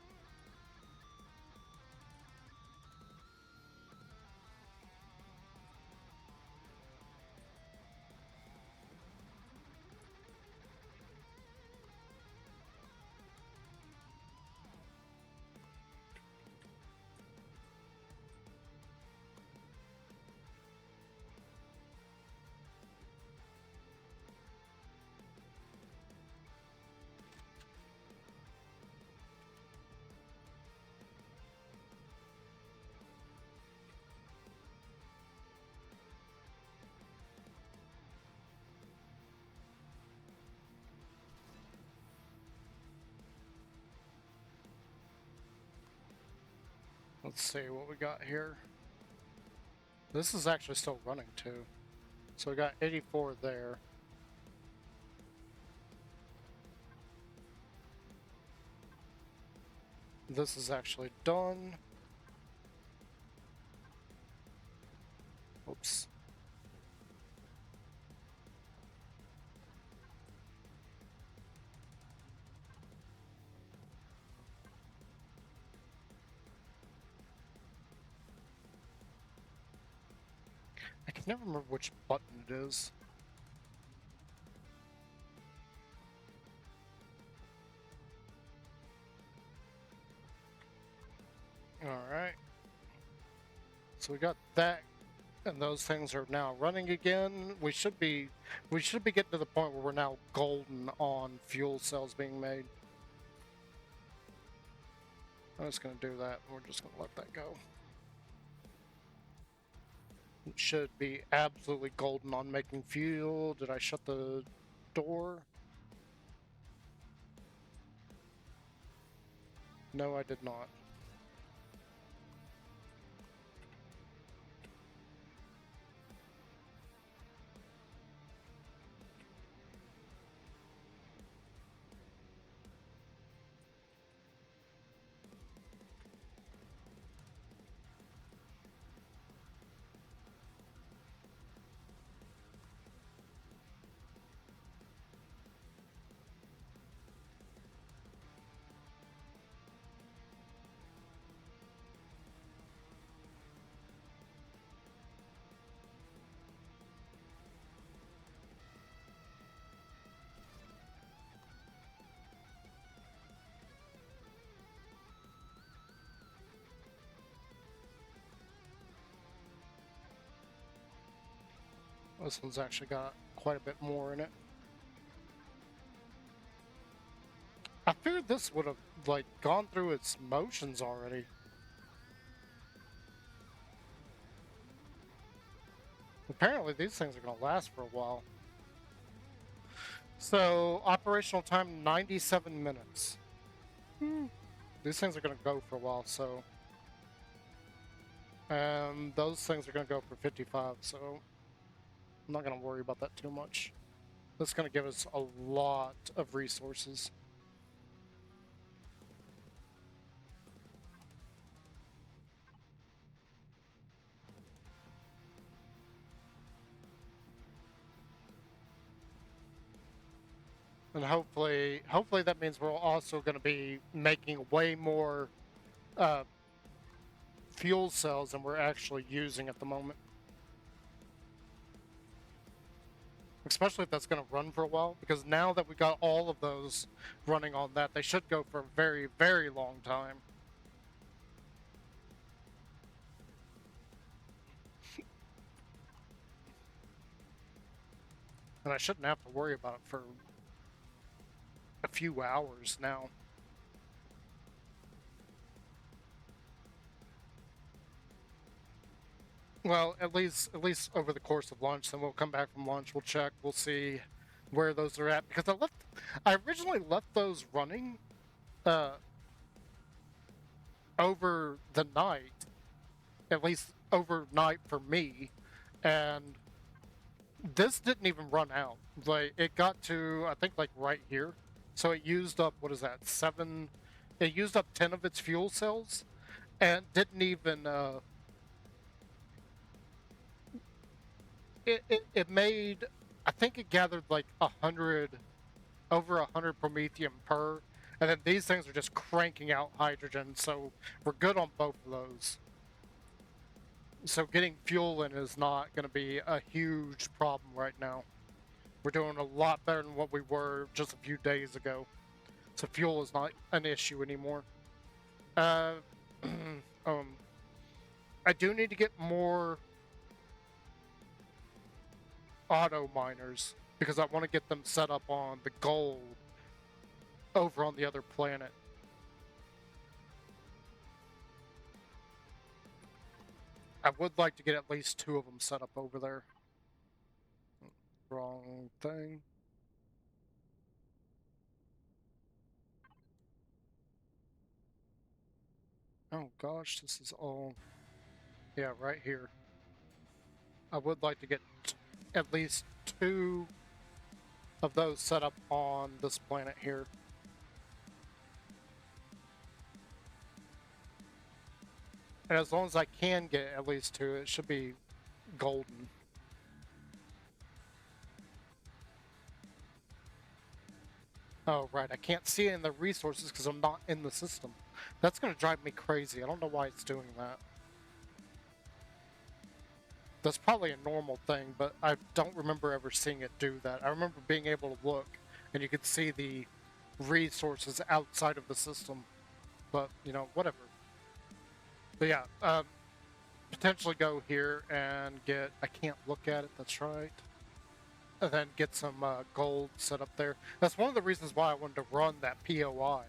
Let's see what we got here. This is actually still running too. So we got 84 there. This is actually done. Oops. I can never remember which button it is. Alright. So we got that, and those things are now running again. We should be getting to the point where we're now golden on fuel cells being made. I'm just gonna do that, and we're just gonna let that go. It should be absolutely golden on making fuel. Did I shut the door? No, I did not. This one's actually got quite a bit more in it. I figured this would have, like, gone through its motions already. Apparently these things are going to last for a while. So, operational time, 97 minutes. These things are going to go for a while, so... And those things are going to go for 55, so... I'm not going to worry about that too much. That's going to give us a lot of resources. And hopefully that means we're also going to be making way more fuel cells than we're actually using at the moment. Especially if that's going to run for a while, because now that we got all of those running on that, they should go for a very, very long time. And I shouldn't have to worry about it for a few hours now. Well, at least over the course of lunch. Then we'll come back from lunch. We'll check. We'll see where those are at, because I originally left those running over the night, at least overnight for me, and this didn't even run out. Like, it got to, I think, like right here. So it used up, what is that, 7? It used up 10 of its fuel cells, and didn't even it made, I think it gathered like 100 over 100 promethium per, and then these things are just cranking out hydrogen, so we're good on both of those. So getting fuel in is not going to be a huge problem right now. We're doing a lot better than what we were just a few days ago. So fuel is not an issue anymore. Uh, um, I do need to get more auto miners because I want to get them set up on the gold over on the other planet. I would like to get at least 2 of them set up over there. Wrong thing. Oh gosh, this is all... Yeah, right here. I would like to get at least 2 of those set up on this planet here. And as long as I can get at least 2, it should be golden. Oh, right, I can't see it in the resources because I'm not in the system. That's going to drive me crazy. I don't know why it's doing that. That's probably a normal thing, but I don't remember ever seeing it do that. I remember being able to look, and you could see the resources outside of the system. But, you know, whatever. But yeah, potentially go here and get... I can't look at it, that's right. And then get some gold set up there. That's one of the reasons why I wanted to run that POI,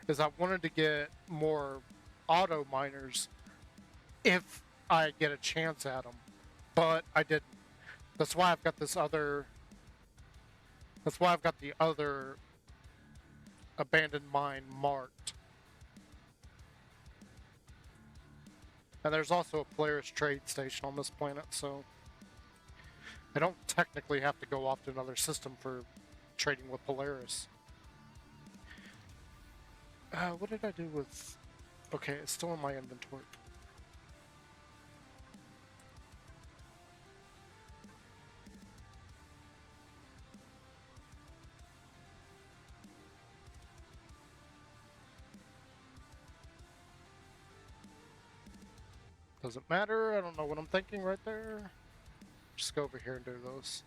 is I wanted to get more auto miners if I get a chance at them. But I didn't. That's why I've got this other... That's why I've got the other abandoned mine marked. And there's also a Polaris trade station on this planet, so I don't technically have to go off to another system for trading with Polaris. What did I do with... Okay, it's still in my inventory. Doesn't matter, I don't know what I'm thinking right there. Just go over here and do those.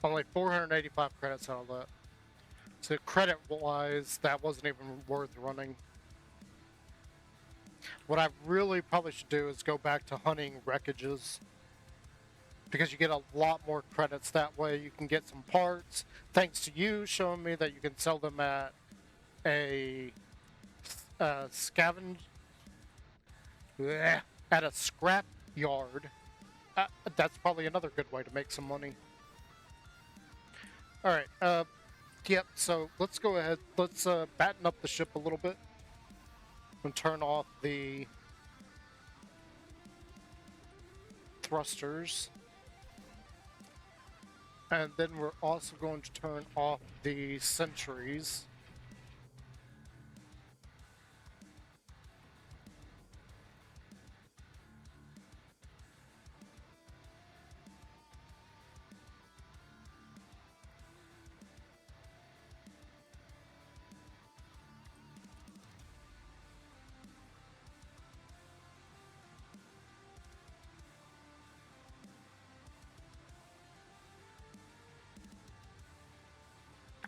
Only 485 credits out of that. So credit-wise, that wasn't even worth running. What I really probably should do is go back to hunting wreckages, because you get a lot more credits that way. You can get some parts, thanks to you showing me that you can sell them at a scavenge... Blech, at a scrap yard. That's probably another good way to make some money. Alright, yep, so let's go ahead, let's batten up the ship a little bit and turn off the thrusters. And then we're also going to turn off the sentries.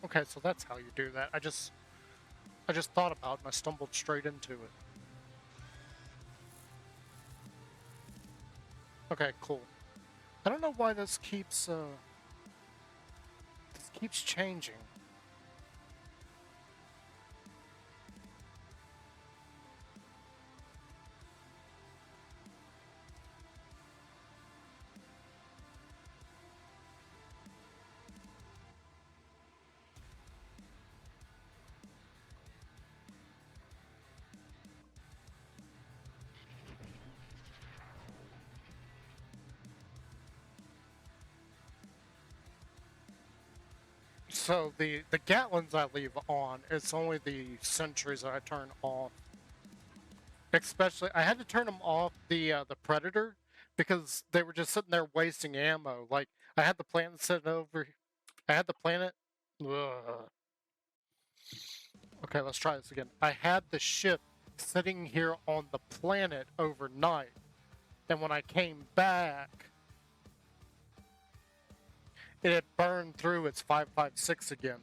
Okay, so that's how you do that. I just thought about it and I stumbled straight into it. Okay, cool. I don't know why this keeps changing. So the Gatlins I leave on, it's only the sentries that I turn off. Especially, I had to turn them off the Predator because they were just sitting there wasting ammo. Like, I had the planet sitting over... I had the planet... Ugh. Okay, let's try this again. I had the ship sitting here on the planet overnight, and when I came back, it had burned through its 556 again,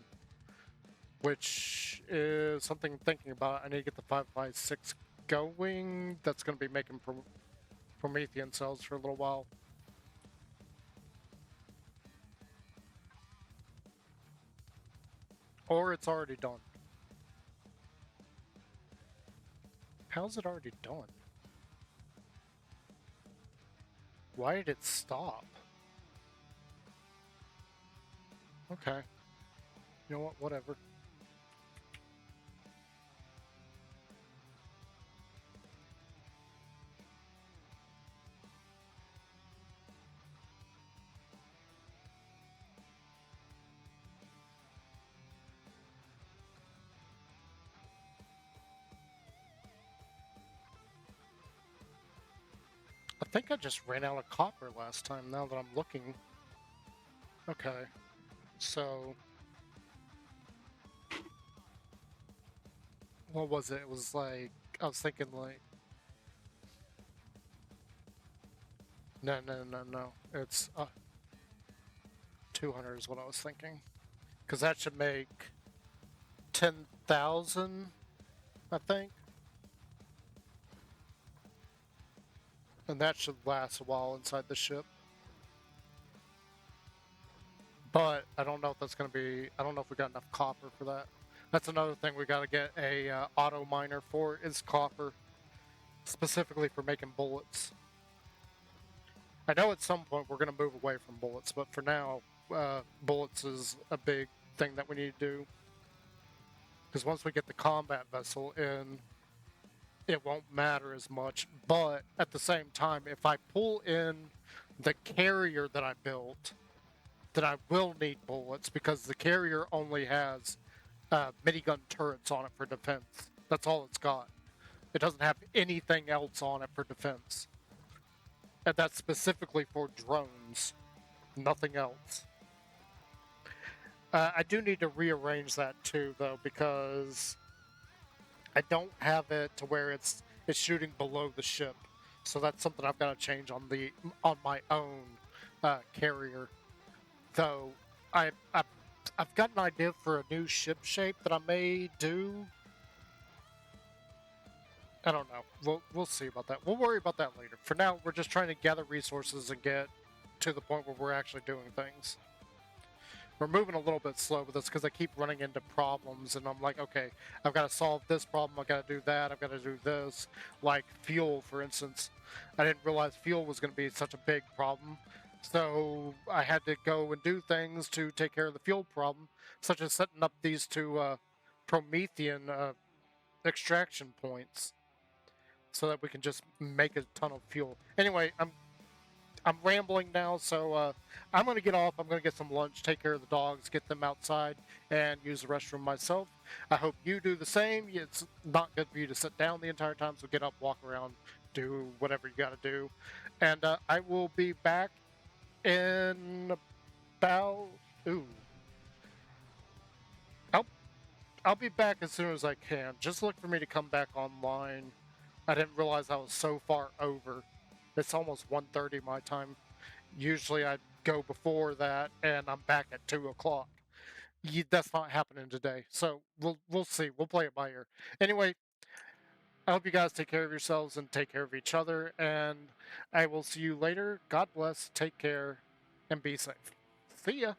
which is something I'm thinking about. I need to get the 556 going. That's going to be making Promethean cells for a little while. Or it's already done. How's it already done? Why did it stop? Okay. You know what? Whatever. I think I just ran out of copper last time, now that I'm looking. Okay. So... what was it? It was like... I was thinking like... No. It's 200 is what I was thinking. Because that should make 10,000, I think. And that should last a while inside the ship. But I don't know if that's going to be... I don't know if we got enough copper for that. That's another thing we got to get a auto miner for, is copper. Specifically for making bullets. I know at some point we're going to move away from bullets, but for now, bullets is a big thing that we need to do. Because once we get the combat vessel in, it won't matter as much. But at the same time, if I pull in the carrier that I built, then I will need bullets, because the carrier only has minigun turrets on it for defense. That's all it's got. It doesn't have anything else on it for defense. And that's specifically for drones, nothing else. I do need to rearrange that too, though, because I don't have it to where it's shooting below the ship. So that's something I've got to change on my own carrier. Though I've got an idea for a new ship shape that I may do. I don't know. We'll see about that. We'll worry about that later. For now, we're just trying to gather resources and get to the point where we're actually doing things. We're moving a little bit slow with this because I keep running into problems, and I'm like, okay, I've got to solve this problem, I've got to do that, I've got to do this. Like fuel, for instance. I didn't realize fuel was going to be such a big problem, so I had to go and do things to take care of the fuel problem, such as setting up these two Promethean extraction points, so that we can just make a ton of fuel. Anyway, I'm rambling now, so I'm going to get off. I'm going to get some lunch, take care of the dogs, get them outside, and use the restroom myself. I hope you do the same. It's not good for you to sit down the entire time, so get up, walk around, do whatever you got to do. And I will be back in about... Ooh. I'll be back as soon as I can. Just look for me to come back online. I didn't realize I was so far over. It's almost 1:30 my time. Usually I'd go before that, and I'm back at 2 o'clock. That's not happening today. So we'll see. We'll play it by ear. Anyway, I hope you guys take care of yourselves and take care of each other. And I will see you later. God bless. Take care and be safe. See ya.